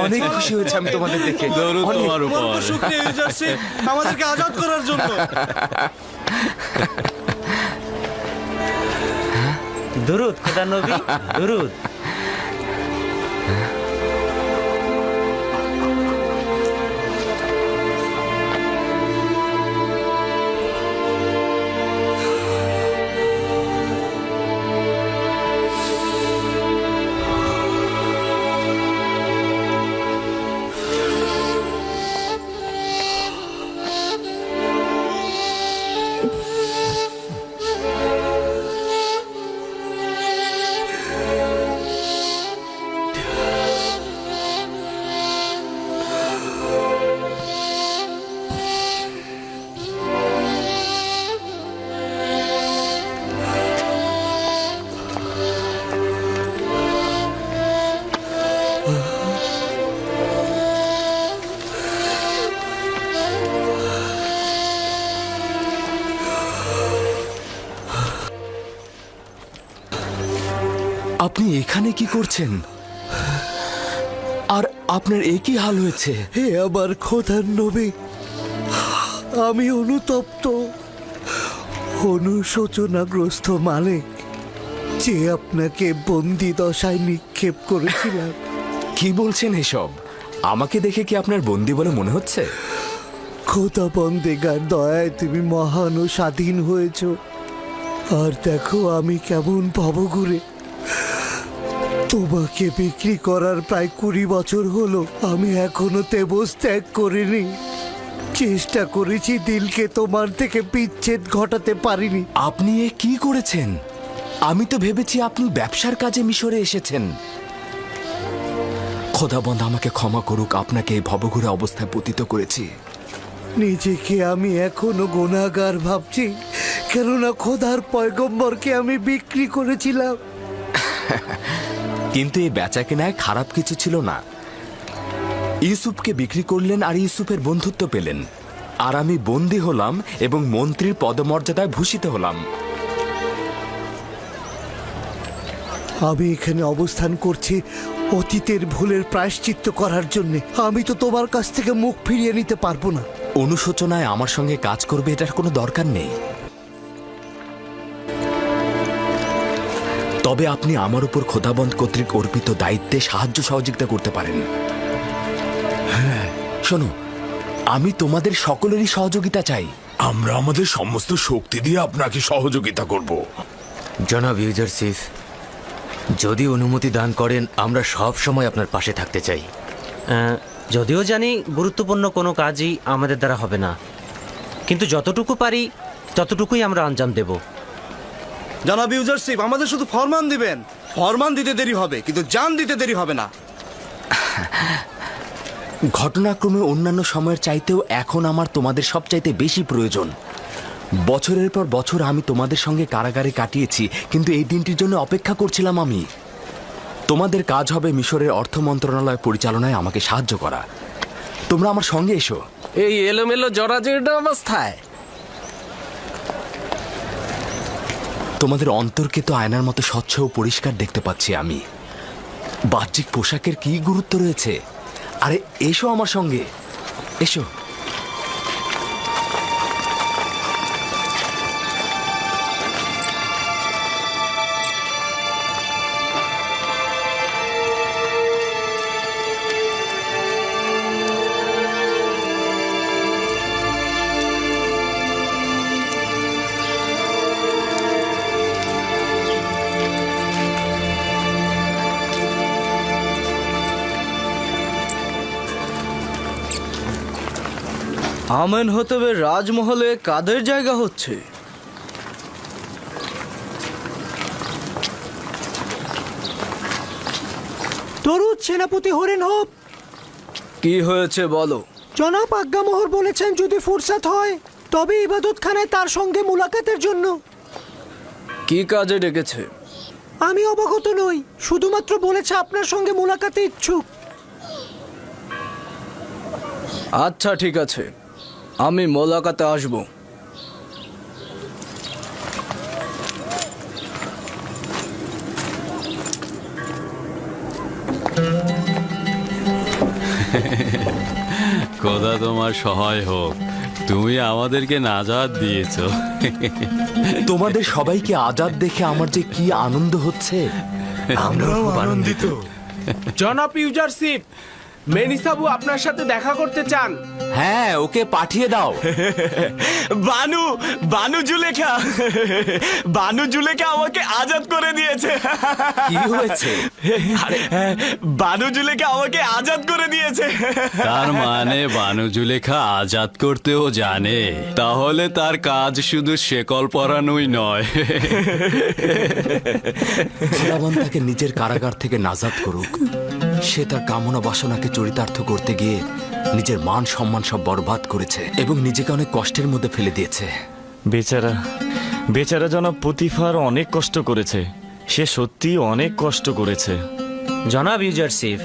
অনেক খুশি হয়েছে আমি তোমাদের দেখে। দরুদ তোমার উপর। শুকরিয়া ইউজারশিপ, আমাদেরকে আজাদ করার জন্য। দরুদ খোদা নবী, দরুদ। এখানে কি করছেন? আর আপনার একই হাল হয়েছে? হে আমার খোদার নবী, আমি অনুতপ্ত, অনুশোচনাগ্রস্ত মালিক, যে আপনাকে বন্দি দশায় নিক্ষেপ করেছিলাম। কি বলছেন এসব? আমাকে দেখে কি আপনার বন্দি বলে মনে হচ্ছে? খোদা বন্দেগার দয়ায় তুমি মহান ও স্বাধীন হয়েছ। আর দেখো আমি কেমন ভবঘুরে। তোমাকে বিক্রি করার প্রায় 20 বছর হলো, আমি এখনো তেবস ত্যাগ করিনি। চেষ্টা করেছি দিলকে তোমার থেকে বিচ্ছেদ ঘটাতে পারিনি। আপনি এ কি করেছেন? আমি তো ভেবেছি আপনি ব্যবসার কাজে মিশরে এসেছেন। খোদাবন্ধ আমাকে ক্ষমা করুক, আপনাকে এই ভবঘুরে অবস্থায় পতিত করেছি। নিজেকে আমি এখনো গুনাহগার ভাবছি, কেননা খোদার পয়গম্বরকে আমি বিক্রি করেছিলাম। কিন্তু এই বেচাকেনায় খারাপ কিছু ছিল না। ইউসুফকে বিক্রি করলেন আর ইউসুফের বন্ধুত্ব পেলেন, আর আমি বন্দী হলাম এবং মন্ত্রীর পদমর্যাদায় ভূষিত হলাম। আমি এখানে অবস্থান করছি অতীতের ভুলের প্রায়শ্চিত্ত করার জন্য। আমি তো তোমার কাছ থেকে মুখ ফিরিয়ে নিতে পারবো না। অনুশোচনায় আমার সঙ্গে কাজ করবে এটার কোনো দরকার নেই। তবে আপনি আমার উপর খোদাবন্ধ কর্তৃক অর্পিত দায়িত্বে সাহায্য সহযোগিতা করতে পারেন। হ্যাঁ শোনো, আমি তোমাদের সকলেরই সহযোগিতা চাই। আমরা আমাদের সমস্ত শক্তি দিয়ে আপনাকে সহযোগিতা করব। জনাব ইউজারসিফ, যদি অনুমতি দান করেন আমরা সব সময় আপনার পাশে থাকতে চাই। যদিও জানি গুরুত্বপূর্ণ কোনো কাজই আমাদের দ্বারা হবে না, কিন্তু যতটুকু পারি ততটুকুই আমরা আঞ্জাম দেব। জনাব ইউজারসিফ, আমাদের শুধু ফরমান দিবেন। ফরমান দিতে দেরি হবে, কিন্তু জান দিতে দেরি হবে না। ঘটনাক্রমে অন্যান্য সময়ের চাইতেও এখন আমার তোমাদের সবচাইতে বেশি প্রয়োজন। বছরের পর বছর আমি তোমাদের সঙ্গে কারাগারে কাটিয়েছি, কিন্তু এই দিনটির জন্য অপেক্ষা করছিলাম আমি। তোমাদের কাজ হবে মিশরের অর্থ মন্ত্রণালয় পরিচালনায় আমাকে সাহায্য করা। তোমরা আমার সঙ্গে এসো। এই এলোমেলো জরাজীর্ণ অবস্থায় তোমাদের অন্তরকে তো আয়নার মতো স্বচ্ছ ও পরিষ্কার দেখতে পাচ্ছি আমি। বাহ্যিক পোশাকের কি গুরুত্ব রয়েছে? আরে এসো আমার সঙ্গে, এসো। আমেন হতবে রাজমহলে কাদের জায়গা হচ্ছে? তরুদ সেনাপতি হরেন হোপ। কি হয়েছে বলো? জনাব আজ্ঞামোহর বলেছেন যদি ফুরসাত হয় তবে ইবাদতখানায় তার সঙ্গে মুলাকাতের জন্য। কি কাজে ডেকেছে? আমি অবগত নই, শুধুমাত্র বলেছে আপনার সঙ্গে মুলাকাতে ইচ্ছুক। আচ্ছা ঠিক আছে, আমি মোলাকাতে আসব। খোদা তোমার সহায় হোক, তুমি আমাদেরকে নাজাত দিয়েছো। তোমাদের সবাইকে আজাদ দেখে আমার যে কি আনন্দ হচ্ছে। আমরাও আনন্দিত। জনাব ইউজারসিফ, মেনিসাবু আপনার সাথে দেখা করতে চান। হ্যাঁ, ওকে পাঠিয়ে দাও। বানু জুলেখা আমাকে আজাদ করে দিয়েছে। কি হয়েছে? বানু জুলেখা আমাকে আজাদ করে দিয়েছে। তার মানে বানু জুলেখা আজাদ করতেও জানে, তাহলে তার কাজ শুধু শেকল পরানোই নয়। খোদাবন্ধ তাকে নিজের কারাগার থেকে নাজাত করুক। সে তার কামনা বাসনাকে চরিতার্থ করতে গিয়ে নিজের মান সম্মান সব বরবাদ করেছে এবং নিজেকে অনেক কষ্টের মধ্যে ফেলে দিয়েছে। বেচারা জনাব পুতিফার অনেক কষ্ট করেছে। সে সত্যি অনেক কষ্ট করেছে। জনাব ইউজারসিফ,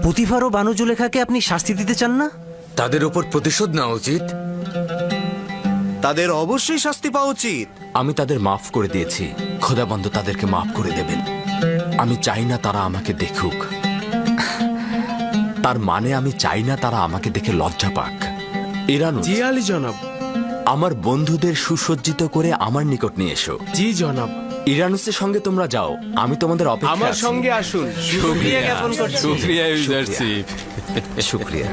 পুতিফার ও বানু জুলেখাকে আপনি শাস্তি দিতে চান না? তাদের ওপর প্রতিশোধ নেওয়া উচিত। তাদের অবশ্যই শাস্তি পাওয়া উচিত। আমি তাদের মাফ করে দিয়েছি, খোদাবন্ধ তাদেরকে মাফ করে দেবেন। আমি চাই না তারা আমাকে দেখুক। তার মানে আমি চাই না তারা আমাকে দেখে লজ্জা পাক। ইরানুস, জি আলী জনাব। আমার বন্ধুদের সুসজ্জিত করে আমার নিকট নিয়ে এসো। জি জনাব। ইরানুসের সঙ্গে তোমরা যাও, আমি তোমাদের অপেক্ষা আমার আছি। সঙ্গে আসুন। শুকরিয়া জ্ঞাপন করছি। শুকরিয়া ইউজারশিপ। শুকরিয়া।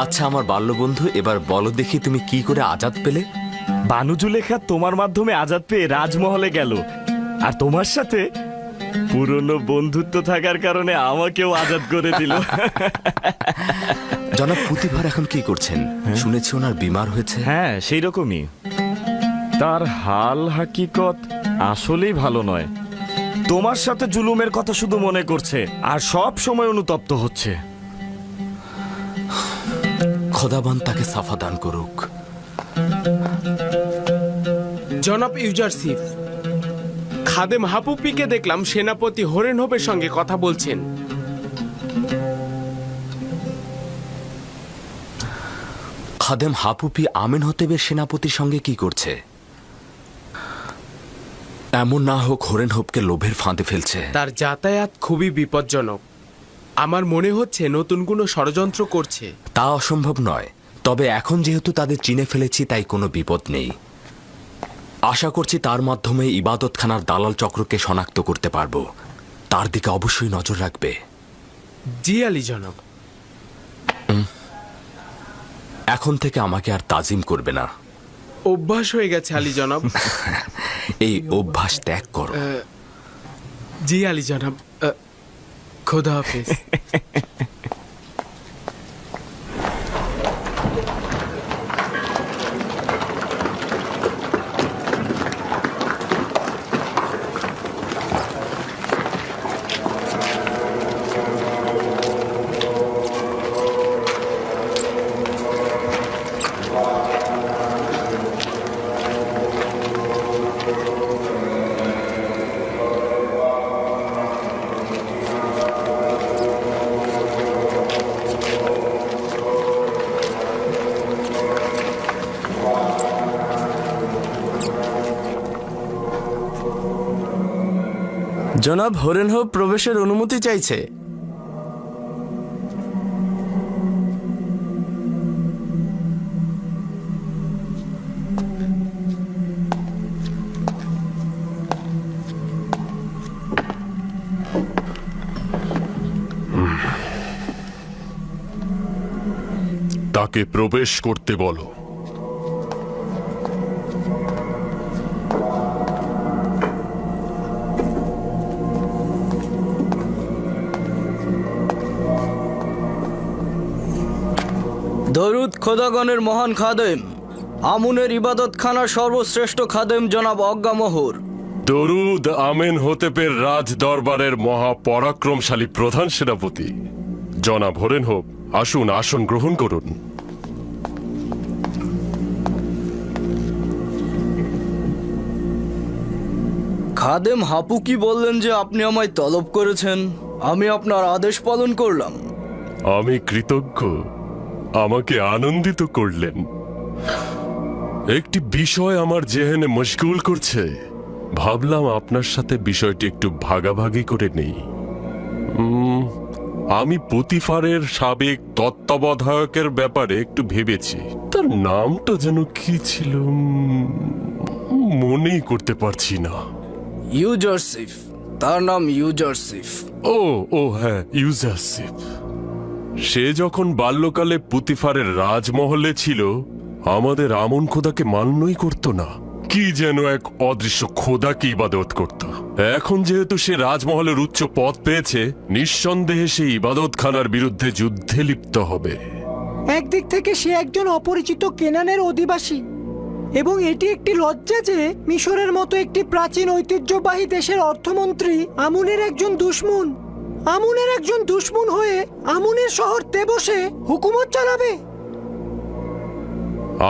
আচ্ছা আমার বাল্যবন্ধু, এবার বলো দেখি তুমি কি করে আজাদ পেলে? বানু জুলেখা তোমার মাধ্যমে আজাদ পেয়ে রাজমহলে গেল, আর তোমার সাথে পুরনো বন্ধুত্ব থাকার কারণে আমাকেও আজাদ করে দিল। জনাব পুতিভার এখন কি করছেন? শুনেছি ওনার বিমার হয়েছে। হ্যাঁ, সেই রকমই। তার হাল হাকিকত আসলেই ভালো নয়। তোমার সাথে জুলুমের কথা শুধু মনে করছে আর সব সময় অনুতপ্ত হচ্ছে। খোদাবান তাকে সাফা দান করুক। জনাব ইউজারশিপ, খাদেম হাপুপিকে দেখলাম সেনাপতি হরেনহোপের সঙ্গে কথা বলছেন। খাদেম হাপুপি আমেনহতেবের সেনাপতির সঙ্গে কি করছে? এমন না হোক হরেনহোপকে লোভের ফাঁদে ফেলছে। তার যাতায়াত খুবই বিপজ্জনক। আমার মনে হচ্ছে নতুন কোনো ষড়যন্ত্র করছে। তা অসম্ভব নয়, তবে এখন যেহেতু তাদের চিনে ফেলেছি তাই কোনো বিপদ নেই। আশা করছি তার মাধ্যমে ইবাদতখানার দালাল চক্রকে শনাক্ত করতে পারবো। তার দিকে অবশ্যই নজর রাখবে। জি আলী জনাব। এখন থেকে আমাকে আর তাজিম করবে না। অভ্যাস হয়ে গেছে আলী জনাব। এই অভ্যাস ত্যাগ করো। জি আলী জনাব। খোদা হাফেজ। জনাব হরেনহোপ প্রবেশের অনুমতি চাইছে। তাকে প্রবেশ করতে বলো। দরুদ খোদাগণের মহান খাদেম, আমুনের ইবাদতখানার সর্বশ্রেষ্ঠ খাদেম জনাব অজ্ঞামোহর। দরুদ আমেনহোতেপের রাজ দরবারের মহাপরাক্রমশালী প্রধান সেনাপতি জনাব হরেনহোপ, আসুন আসন গ্রহণ করুন। খাদেম হাপু কি বললেন যে আপনি আমায় তলব করেছেন? আমি আপনার আদেশ পালন করলাম। আমি কৃতজ্ঞ, আমাকে আনন্দিত করলেন। একটি বিষয় আমার জেহেনে মশগুল করছে, ভাবলাম আপনার সাথে বিষয়টি একটু ভাগাভাগি করে নেই। আমি পুতিফারের সাবেক তত্ত্বাবধায়কের ব্যাপারে একটু ভেবেছি। তার নামটা যেন কি ছিল, মনেই করতে পারছি না। ইউজারশিপ, তার নাম ইউজারশিপ। ও হ্যাঁ, ইউজারশিপ। সে যখন বাল্যকালে পুতিফারের রাজমহলে ছিল, আমাদের আমন খোদাকে মান্যই করত না। কি যেন এক অদৃশ্য খোদাকে ইবাদত করত। এখন যেহেতু সে রাজমহলের উচ্চ পদ পেয়েছে, নিঃসন্দেহে সে ইবাদতখানার বিরুদ্ধে যুদ্ধে লিপ্ত হবে। একদিক থেকে সে একজন অপরিচিত কেনানের অধিবাসী, এবং এটি একটি লজ্জা যে মিশরের মতো একটি প্রাচীন ঐতিহ্যবাহী দেশের অর্থমন্ত্রী আমুনের একজন দুশমন হয়ে আমুনের শহর তেবসে হুকুমত চালাবে।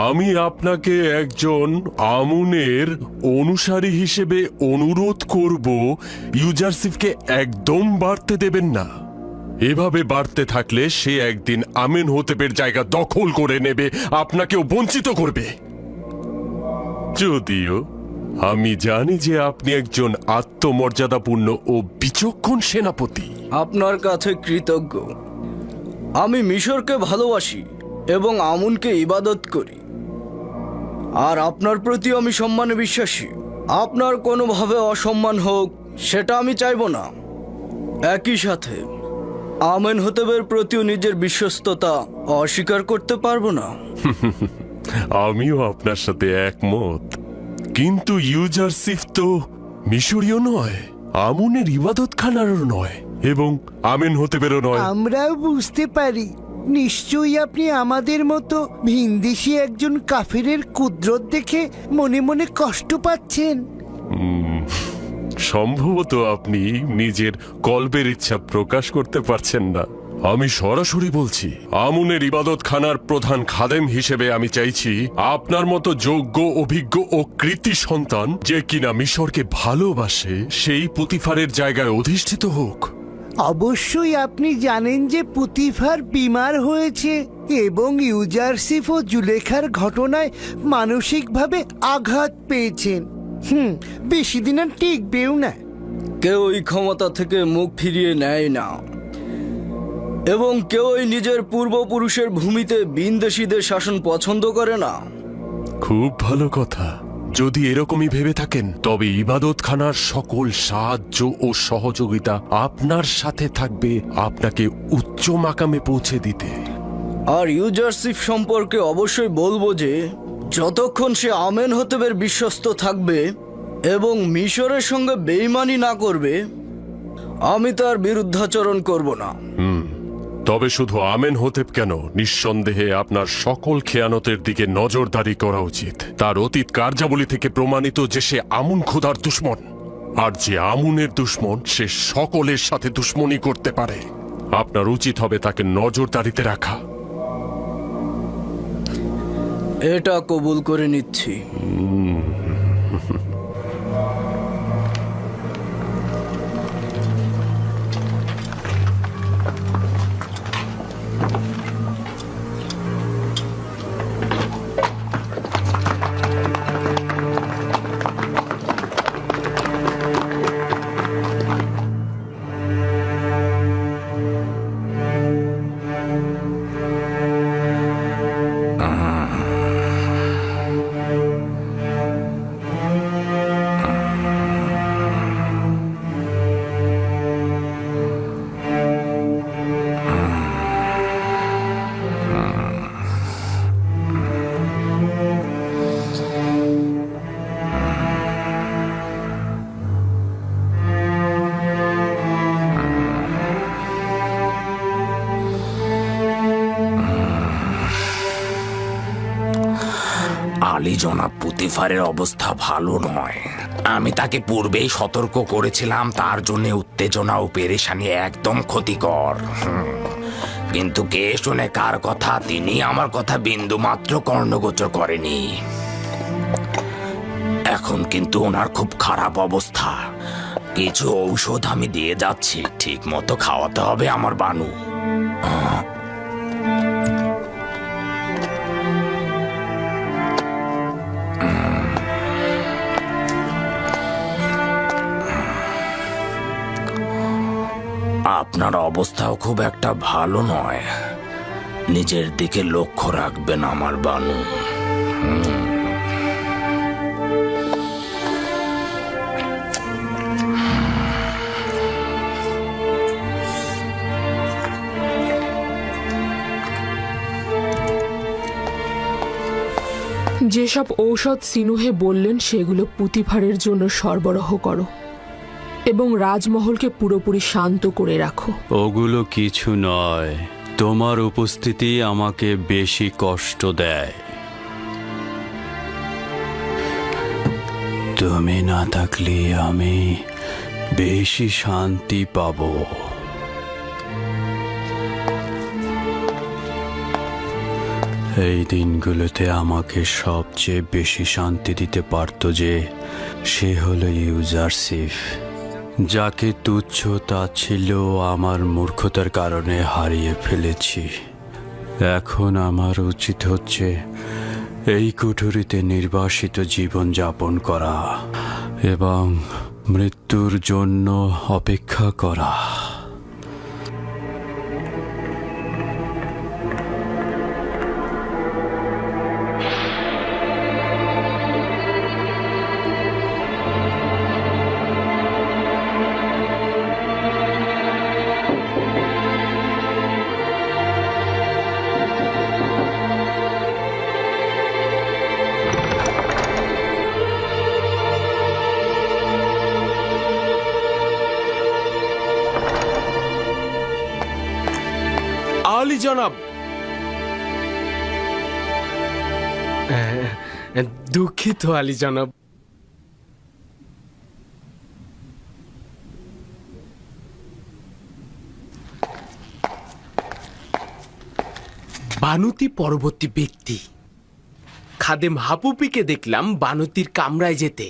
আমি আপনাকে একজন আমুনের অনুসারী হিসেবে অনুরোধ করব, ইউজারশিপকে একদম বাড়তে দেবেন না। এভাবে বাড়তে থাকলে সে একদিন আমিন হোতেপের জায়গা দখল করে নেবে, আপনাকেও বঞ্চিত করবে। যদিও আমি জানি যে আপনি একজন আত্মমর্যাদাপূর্ণ ও বিচক্ষণ সেনাপতি। আপনার কাছে কৃতজ্ঞ। আমি মিশরকে ভালোবাসি এবং আমুনকে ইবাদত করি, আর আপনার প্রতি আমি সম্মানে বিশ্বাসী। আপনার কোনোভাবে অসম্মান হোক সেটা আমি চাইব না। একই সাথে আমেন হোতেবের প্রতিও নিজের বিশ্বস্ততা অস্বীকার করতে পারবো না। আমিও আপনার সাথে একমত, কিন্তু ইউজারসিফ তো মিশরীয় নয়, আমুনের ইবাদতখানারও নয় এবং আমিন হোতেবেরও নয়। আমরাও বুঝতে পারি, নিশ্চয়ই আপনি আমাদের মতো ভিনদেশী একজন কাফেরের কুদরত দেখে মনে মনে কষ্ট পাচ্ছেন। সম্ভবত আপনি নিজের কল্পের ইচ্ছা প্রকাশ করতে পারছেন না। আমি সরাসরি বলছি, আমুনের ইবাদতখানার প্রধান খাদেম হিসেবে আমি চাইছি আপনার মতো যোগ্য, অভিজ্ঞ ও কৃতি সন্তান যে কিনা মিশরকে ভালোবাসে সেই পুতিফারের জায়গায় অধিষ্ঠিত হোক। অবশ্যই আপনি জানেন যে পুতিফার বিমার হয়েছে এবং ইউজারসিফ ও জুলেখার ঘটনায় মানসিকভাবে আঘাত পেয়েছেন। বেশি দিন আর টিকবেও না। কেউ এই ক্ষমতা থেকে মুখ ফিরিয়ে নেয় না এবং কেউই নিজের পূর্বপুরুষের ভূমিতে বিনদেশীদের শাসন পছন্দ করে না। খুব ভালো কথা। যদি এরকমই ভেবে থাকেন তবে ইবাদতখানার সকল সাহায্য ও সহযোগিতা আপনার সাথে থাকবে আপনাকে উচ্চ মাকামে পৌঁছে দিতে। আর ইউজারসিফ সম্পর্কে অবশ্যই বলবো যে যতক্ষণ সে আমেন হোতেবের বিশ্বস্ত থাকবে এবং মিশরের সঙ্গে বেইমানি না করবে, আমি তার বিরুদ্ধাচরণ করব না। তবে শুধু আমেন হোতেব কেন, নিঃসন্দেহে আপনার সকল খেয়ানতের দিকে নজরদারি করা উচিত। তার অতীত কার্যাবলী থেকে প্রমাণিত যে সে আমুন খোদার দুশমন, আর যে আমুনের দুশমন সে সকলের সাথে দুশমনি করতে পারে। আপনার উচিত হবে তাকে নজরদারিতে রাখা। এটা কবুল করে নিচ্ছি। আলী জনাব পুতিফারের অবস্থা ভালো নয়। আমি তাকে পূর্বেই সতর্ক করেছিলাম তার জন্য উত্তেজনা ও পেরেশানি একদম ক্ষতিকর। কিন্তু কে শুনে কার কথা, তিনি আমার কথা বিন্দু মাত্র কর্ণগোচর করেনি। এখন কিন্তু ওনার খুব খারাপ অবস্থা। কিছু ঔষধ আমি দিয়ে যাচ্ছি, ঠিক মতো খাওয়াতে হবে আমার বানু। আপনার অবস্থাও খুব একটা ভালো নয়। নিজের দিকে লক্ষ্য রাখবেন আমার বানু। যেসব ঔষধ সিনুহে বললেন সেগুলো পুতিফারের জন্য সরবরাহ করো এবং রাজমহলকে পুরোপুরি শান্ত করে রাখো। ওগুলো কিছু নয়, তোমার উপস্থিতি আমাকে বেশি কষ্ট দেয়। তুমি না থাকলে আমি বেশি শান্তি পাবো। এই দিনগুলোতে আমাকে সবচেয়ে বেশি শান্তি দিতে পারত যে সে হলো ইউজারসিফ। যাকে তুচ্ছ তাচ্ছিল্য আমার মূর্খতার কারণে হারিয়ে ফেলেছি। এখন আমার উচিত হচ্ছে এই কুঠুরিতে নির্বাসিত জীবন যাপন করা এবং মৃত্যুর জন্য অপেক্ষা করা। আলী জনাব, দুঃখিত আলী জনাব। বানুতি পরবর্তী ব্যক্তি। খাদেম হাপুপিকে দেখলাম বানুতির কামরায় যেতে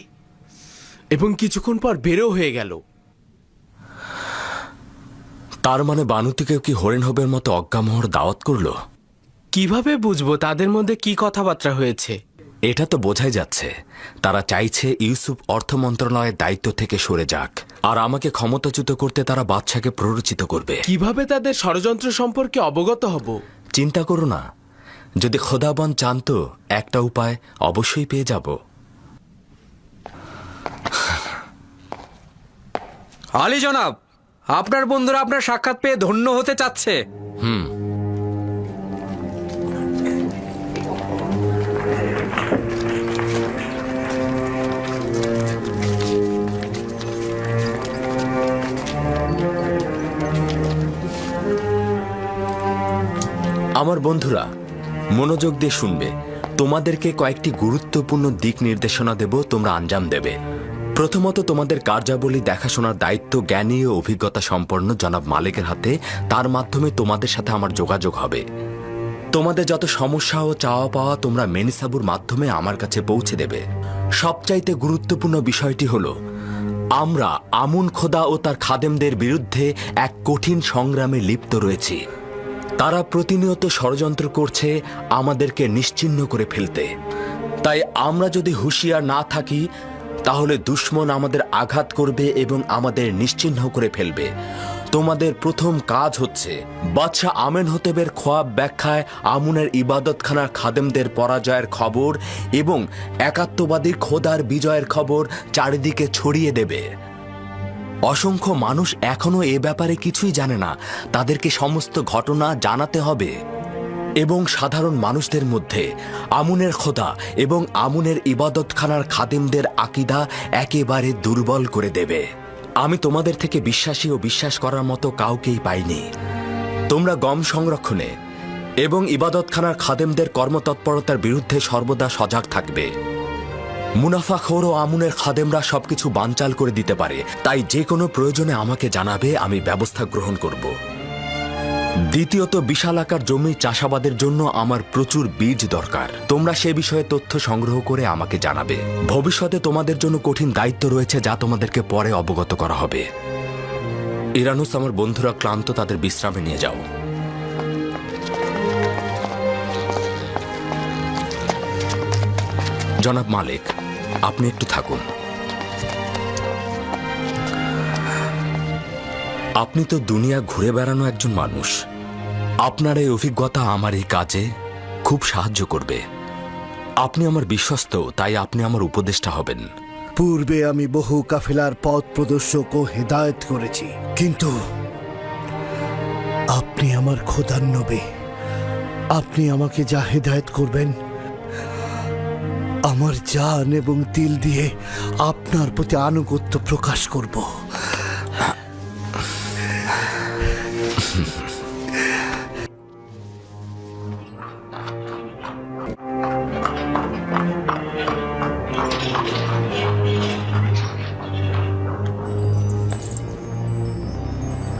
এবং কিছুক্ষণ পর বেরো হয়ে গেল। তার মানে বানুতিকেও কি হরিণহবের মতো অজ্ঞামোহর দাওয়াত করলো? কিভাবে বুঝবো তাদের মধ্যে কি কথাবার্তা হয়েছে? এটা তো বোঝাই যাচ্ছে তারা চাইছে ইউসুফ অর্থ মন্ত্রণালয়ের দায়িত্ব থেকে সরে যাক, আর আমাকে ক্ষমতাচ্যুত করতে তারা বাদশাকে প্ররোচিত করবে। কিভাবে তাদের ষড়যন্ত্র সম্পর্কে অবগত হব? চিন্তা করো না, যদি খোদাবন চান তো একটা উপায় অবশ্যই পেয়ে যাব। আলী জনাব, আপনার বন্ধুরা আপনার সাক্ষাৎ পেয়ে ধন্য হতে চাচ্ছে। আমার বন্ধুরা মনোযোগ দিয়ে শুনবে, তোমাদেরকে কয়েকটি গুরুত্বপূর্ণ দিক নির্দেশনা দেব, তোমরা আঞ্জাম দেবে। প্রথমত, তোমাদের কার্যাবলী দেখাশোনার দায়িত্ব জ্ঞানী ও অভিজ্ঞতা সম্পন্ন জনাব মালিকের হাতে। তার মাধ্যমে তোমাদের সাথে আমার যোগাযোগ হবে। তোমাদের যত সমস্যা ও চাওয়া পাওয়া তোমরা মেনিসাবুর মাধ্যমে আমার কাছে পৌঁছে দেবে। সবচাইতে গুরুত্বপূর্ণ বিষয়টি হলো, আমরা আমুন খোদা ও তার খাদেমদের বিরুদ্ধে এক কঠিন সংগ্রামে লিপ্ত রয়েছি। তারা প্রতিনিয়ত ষড়যন্ত্র করছে আমাদেরকে নিশ্চিহ্ন করে ফেলতে। তাই আমরা যদি হুঁশিয়ার না থাকি তাহলে দুশমন আমাদের আঘাত করবে এবং আমাদের নিশ্চিহ্ন করে ফেলবে। তোমাদের প্রথম কাজ হচ্ছে বাদশাহ আমেনহোতেবের খোয়াব ব্যাখ্যায় আমুনের ইবাদতখানার খাদেমদের পরাজয়ের খবর এবং একাত্মবাদী খোদার বিজয়ের খবর চারিদিকে ছড়িয়ে দেবে। অসংখ্য মানুষ এখনো এ ব্যাপারে কিছুই জানে না, তাদেরকে সমস্ত ঘটনা জানাতে হবে এবং সাধারণ মানুষদের মধ্যে আমুনের খোদা এবং আমুনের ইবাদতখানার খাদেমদের আকিদা একেবারে দুর্বল করে দেবে। আমি তোমাদের থেকে বিশ্বাসী ও বিশ্বাস করার মতো কাউকেই পাইনি। তোমরা গম সংরক্ষণে এবং ইবাদতখানার খাদেমদের কর্মতৎপরতার বিরুদ্ধে সর্বদা সজাগ থাকবে। মুনাফাখোর ও আমুনের খাদেমরা সবকিছু বানচাল করে দিতে পারে, তাই যে কোনো প্রয়োজনে আমাকে জানাবে, আমি ব্যবস্থা গ্রহণ করব। দ্বিতীয়ত, বিশাল আকার জমি চাষাবাদের জন্য আমার প্রচুর বীজ দরকার। তোমরা সে বিষয়ে তথ্য সংগ্রহ করে আমাকে জানাবে। ভবিষ্যতে তোমাদের জন্য কঠিন দায়িত্ব রয়েছে যা তোমাদেরকে পরে অবগত করা হবে। ইরানুস, আমার বন্ধুরা ক্লান্ত, তাদের বিশ্রামে নিয়ে যাও। জনাব মালিক, আপনি একটু থাকুন। আপনি তো দুনিয়া ঘুরে বেড়ানো একজন মানুষ। আপনার এই অভিজ্ঞতা আমার এই কাজে খুব সাহায্য করবে। আপনি আমার বিশ্বস্ত, তাই আপনি আমার উপদেষ্টা হবেন। পূর্বে আমি বহু কাফেলার পথ প্রদর্শক ও হেদায়েত করেছি, কিন্তু আপনি আমার খোদার নবী। আপনি আমাকে যা হেদায়েত করবেন, আমার জান এবং দিল দিয়ে আপনার প্রতি আনুগত্য প্রকাশ করব।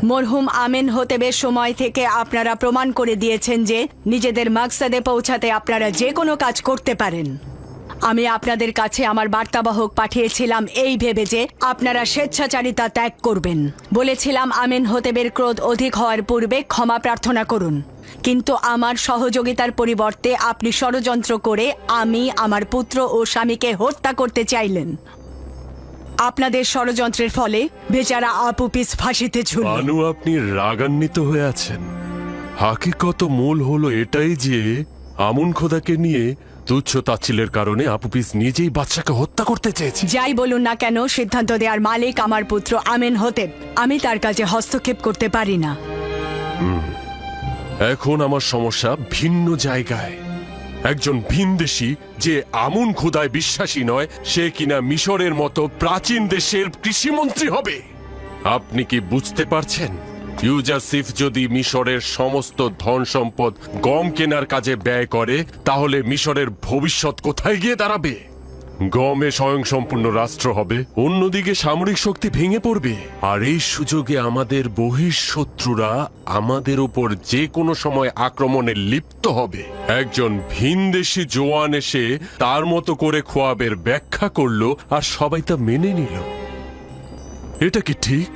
মরহুম আমেনহোতেবের সময় থেকে আপনারা প্রমাণ করে দিয়েছেন যে নিজেদের মাকসাদে পৌঁছাতে আপনারা যে কোনো কাজ করতে পারেন। আমি আপনাদের কাছে আমার বার্তাবাহক পাঠিয়েছিলাম এই ভেবে যে আপনারা স্বেচ্ছাচারিতা ত্যাগ করবেন। বলেছিলাম আমেনহোতেবের ক্রোধ অধিক হওয়ার পূর্বে ক্ষমা প্রার্থনা করুন, কিন্তু আমার সহযোগিতার পরিবর্তে আপনি ষড়যন্ত্র করে আমি, আমার পুত্র ও স্বামীকে হত্যা করতে চাইলেন। আপনাদের ষড়যন্ত্রের ফলে বেচারা আপুপিস ফাঁসিতে ঝুলল। বানু, আপনি রাগান্বিত হয়ে আছেন। হাকিকত মূল হলো এটাই যে আমুন খোদাকে নিয়ে তুচ্ছ তাচ্ছিলের কারণে আপুপিস নিজেই বাচ্চাকে হত্যা করতে চেয়েছে। যাই বলুন না কেন, সিদ্ধান্ত দেওয়ার মালিক আমার পুত্র আমেনহোতেব। আমি তার কাজে হস্তক্ষেপ করতে পারি না। এখন আমার সমস্যা ভিন্ন জায়গায়। একজন ভিনদেশী যে আমুন খোদায় বিশ্বাসী নয়, সে কিনা মিশরের মতো প্রাচীন দেশের কৃষিমন্ত্রী হবে। আপনি কি বুঝতে পারছেন? ইউজারসিফ যদি মিশরের সমস্ত ধন সম্পদ গম কেনার কাজে ব্যয় করে, তাহলে মিশরের ভবিষ্যৎ কোথায় গিয়ে দাঁড়াবে? গমে স্বয়ংসম্পূর্ণ রাষ্ট্র হবে, অন্যদিকে সামরিক শক্তি ভেঙে পড়বে, আর এই সুযোগে আমাদের বহিঃশত্রুরা আমাদের উপর যে কোনো সময় আক্রমণে লিপ্ত হবে। একজন ভিনদেশী জওয়ান এসে তার মতো করে খোয়াবের ব্যাখ্যা করলো, আর সবাই তা মেনে নিল। এটা কি ঠিক?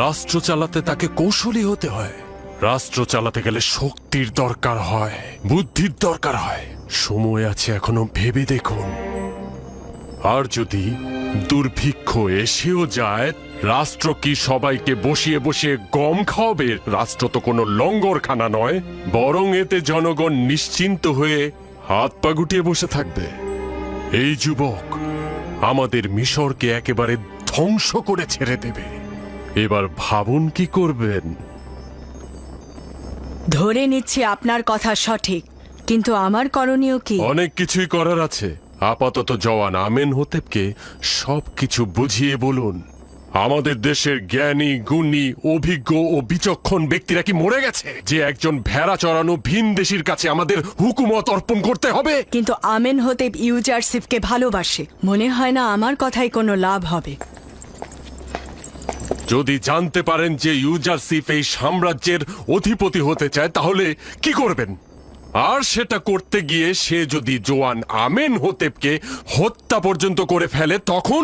রাষ্ট্র চালাতে তাকে কৌশলী হতে হয়। রাষ্ট্র চালাতে গেলে শক্তির দরকার হয়, বুদ্ধির দরকার হয়। সময় আছে এখনো, ভেবে দেখুন। আর যদি দুর্ভিক্ষ এসেও যায়, রাষ্ট্র কি সবাইকে বসিয়ে বসিয়ে গম খাওয়াবে? রাষ্ট্র তো কোনো লঙ্গরখানা নয়, বরং এতে জনগণ নিশ্চিন্ত হয়ে হাত পা গুটিয়ে বসে থাকবে। এই যুবক আমাদের মিশরকে একেবারে ধ্বংস করে ছেড়ে দেবে। এবার ভাবুন কি করবেন। ধরে নিচ্ছি আপনার কথা সঠিক, কিন্তু আমার করণীয় কি? অনেক কিছুই করার আছে। আপাতত জওয়ান আমেনহোতেবকে সবকিছু বুঝিয়ে বলুন। আমাদের দেশের জ্ঞানী, গুণী, অভিজ্ঞ ও বিচক্ষণ ব্যক্তিরা কি মরে গেছে যে একজন ভেড়া চড়ানো ভিনদেশীর কাছে আমাদের হুকুমত অর্পণ করতে হবে? কিন্তু আমেনহোতেব ইউজারসিফকে ভালোবাসে। মনে হয় না আমার কথায় কোনো লাভ হবে। যদি জানতে পারেন যে ইউজারসিফ এই সাম্রাজ্যের অধিপতি হতে চায়, তাহলে কি করবেন? আর সেটা করতে গিয়ে সে যদি জওয়ান আমেনহোতেবকে হত্যা পর্যন্ত করে ফেলে, তখন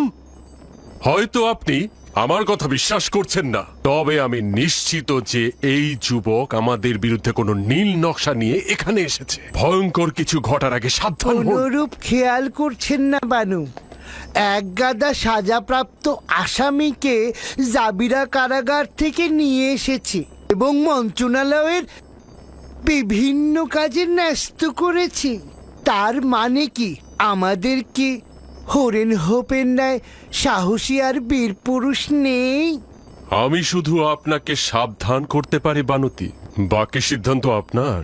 হয়তো আপনি আমার কথা বিশ্বাস করছেন না। তবে আমি নিশ্চিত যে এই যুবক আমাদের বিরুদ্ধে কোনো নীল নকশা নিয়ে এখানে এসেছে। ভয়ঙ্কর কিছু ঘটার আগে সাবধান হন। অনুরূপ খেয়াল করছেন না বানু? এক গাদা সাজাপ্রাপ্ত আসামিকে জাবিরা কারাগার থেকে নিয়ে এসেছে এবং মন্ত্রণালয়ের বিভিন্ন কাজে ন্যস্ত করেছি। তার মানে কি আমাদেরকে হরেন হোপের ন্যায় সাহসী আর বীর পুরুষ নেই? আমি শুধু আপনাকে সাবধান করতে পারি বানুতি, বাকি সিদ্ধান্ত আপনার।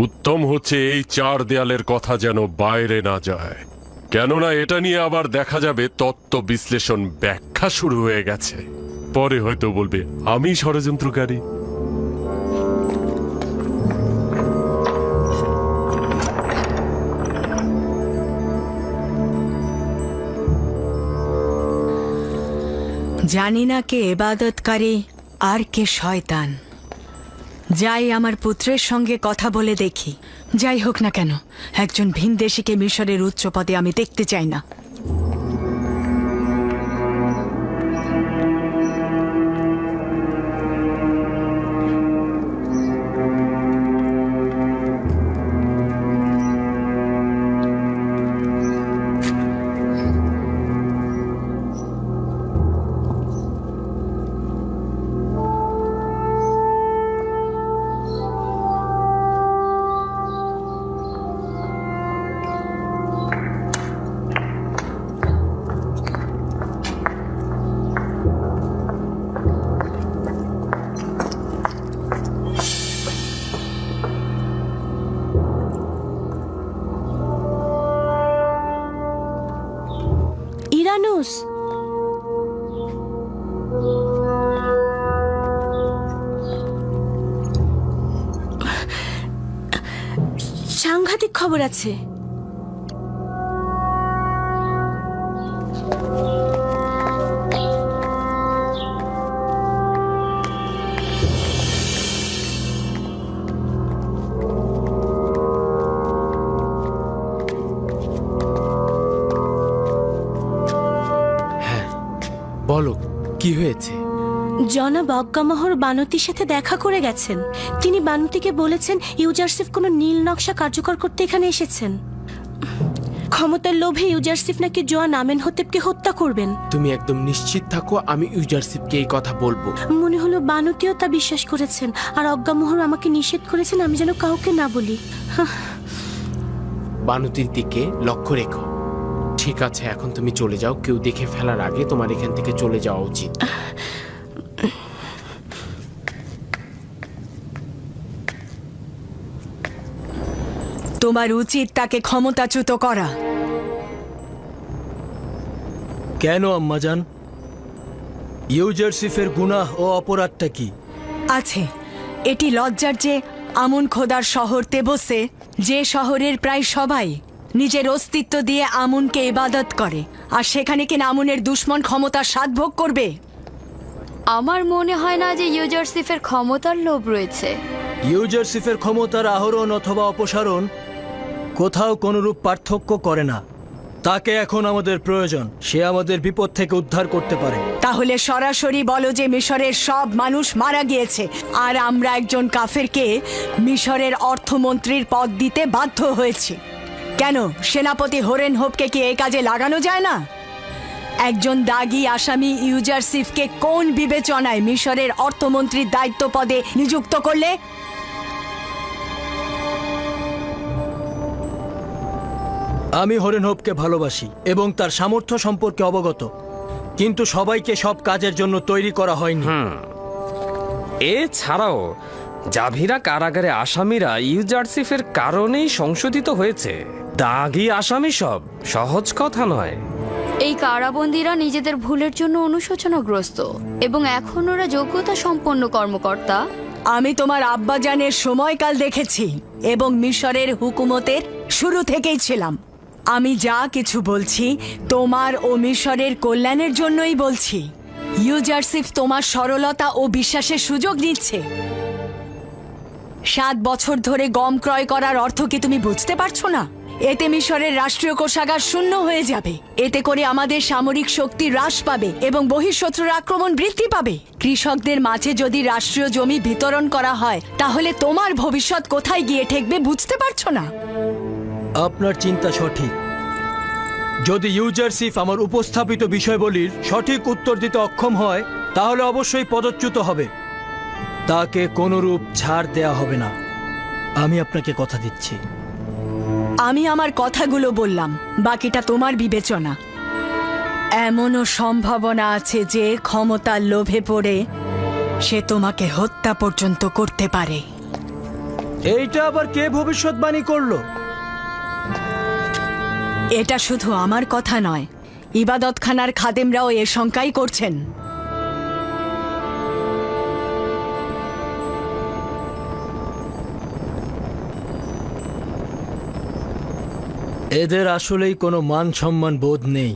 উত্তম হচ্ছে এই চার দেয়ালের কথা যেন বাইরে না যায়, কেননা এটা নিয়ে আবার দেখা যাবে তত্ত্ব বিশ্লেষণ ব্যাখ্যা শুরু হয়ে গেছে। পরে হয়তো বলবে আমি ষড়যন্ত্রকারী। জানি না কে ইবাদতকারী আর কে শয়তান। যাই আমার পুত্রের সঙ্গে কথা বলে দেখি। যাই হোক না কেন, একজন ভিনদেশীকে মিশরের উচ্চ পদে আমি দেখতে চাই না। ইরানুস, সাংঘাতিক খবর আছে। বলো কি হয়েছে? জনাব অজ্ঞামোহর বানতির সাথে দেখা করে গেছেন। তিনি বানতিকে বলেছেন ইউজারসিফ কোনো নীল নকশা কার্যকর করতে এখানে এসেছেন। ক্ষমতার লোভে ইউজারসিফ নাকি জোয়ান আমেনহোতেবকে হত্যা করবেন। তুমি একদম নিশ্চিত থাকো, আমি ইউজারসিফকে এই কথা বলবো। মনে হলো বানতিও তা বিশ্বাস করেছেন, আর অজ্ঞামোহর আমাকে নিষেধ করেছেন আমি যেন কাউকে না বলি। বানুতির দিকে লক্ষ্য রেখো। ঠিক আছে, এখন তুমি চলে যাও। কেউ দেখে ফেলার আগে তোমার এখান থেকে চলে যাওয়া উচিত। তোমার উচিত তাকে ক্ষমতাচ্যুত করা। কেন আম্মাজান? ইউজারসিফের গুনাহ ও অপরাধটা কি? আছে, এটি লজ্জার যে আমুন খোদার শহর তেবসে, যে শহরের প্রায় সবাই নিজের অস্তিত্ব দিয়ে আমুনকে ইবাদত করে, আর সেখানে কিনা আমুনের দুশ্মন ক্ষমতার স্বাদভোগ করবে। আমার মনে হয় না যে ইউজারসিফের ক্ষমতার লোভ রয়েছে। ইউজারসিফের ক্ষমতার আহরণ অথবা অপসারণ কোথাও কোনরূপ পার্থক্য করে না। তাকে এখন আমাদের প্রয়োজন। সে আমাদের বিপদ থেকে উদ্ধার করতে পারে। তাহলে সরাসরি বলো যে মিশরের সব মানুষ মারা গিয়েছে, আর আমরা একজন কাফেরকে মিশরের অর্থমন্ত্রীর পদ দিতে বাধ্য হয়েছি। কেন সেনাপতি হোরেন হোপকে কি এই কাজে লাগানো যায় না? একজন দাগী আসামি ইউজারসিফকে কোন বিবেচনায় মিশরের অর্থমন্ত্রীর দায়িত্ব পদে নিযুক্ত করলে? আমি হরেন হোপকে ভালোবাসি এবং তার সামর্থ্য সম্পর্কে অবগত, কিন্তু সবাইকে সব কাজের জন্য তৈরি করা হয়নি। এছাড়াও জাভিরা কারাগারে আসামিরা ইউজারসিফের কারণেই সংশোধিত হয়েছে। দাগী আসামি সব সহজ কথা নয়। এই কারাবন্দীরা নিজেদের ভুলের জন্য অনুশোচনাগ্রস্ত এবং এখন ওরা যোগ্যতা সম্পন্ন কর্মকর্তা। আমি তোমার আব্বাজানের সময়কাল দেখেছি এবং মিশরের হুকুমতের শুরু থেকেই ছিলাম। আমি যা কিছু বলছি তোমার ও মিশরের কল্যাণের জন্যই বলছি। ইউজারসিফ তোমার সরলতা ও বিশ্বাসের সুযোগ নিচ্ছে। 7 বছর ধরে গম ক্রয় করার অর্থ কি তুমি বুঝতে পারছো না? এতে মিশরের রাষ্ট্রীয় কোষাগার শূন্য হয়ে যাবে। এতে করে আমাদের সামরিক শক্তি হ্রাস পাবে এবং বহিঃশত্রুর আক্রমণ বৃদ্ধি পাবে। কৃষকদের মাঝে যদি রাষ্ট্রীয় জমি বিতরণ করা হয়, তাহলে তোমার ভবিষ্যৎ কোথায় গিয়ে ঠেকবে বুঝতে পারছো না? আপনার চিন্তা সঠিক। যদি ইউজারসিফ আমার উপস্থাপিত বিষয়বলির সঠিক উত্তর দিতে অক্ষম হয়, তাহলে অবশ্যই পদচ্যুত হবে। তাকে কোনরূপ ছাড় দেয়া হবে না, আমি আপনাকে কথা দিচ্ছি। আমি আমার কথাগুলো বললাম, বাকিটা তোমার বিবেচনা। এমনও সম্ভাবনা আছে যে ক্ষমতার লোভে পড়ে সে তোমাকে হত্যা পর্যন্ত করতে পারে। এইটা আবার কে ভবিষ্যৎবাণী করলো? এটা শুধু আমার কথা নয়, ইবাদতখানার খাদেমরাও এ শঙ্কাই করছেন। এদের আসলেই কোনো মান সম্মান বোধ নেই।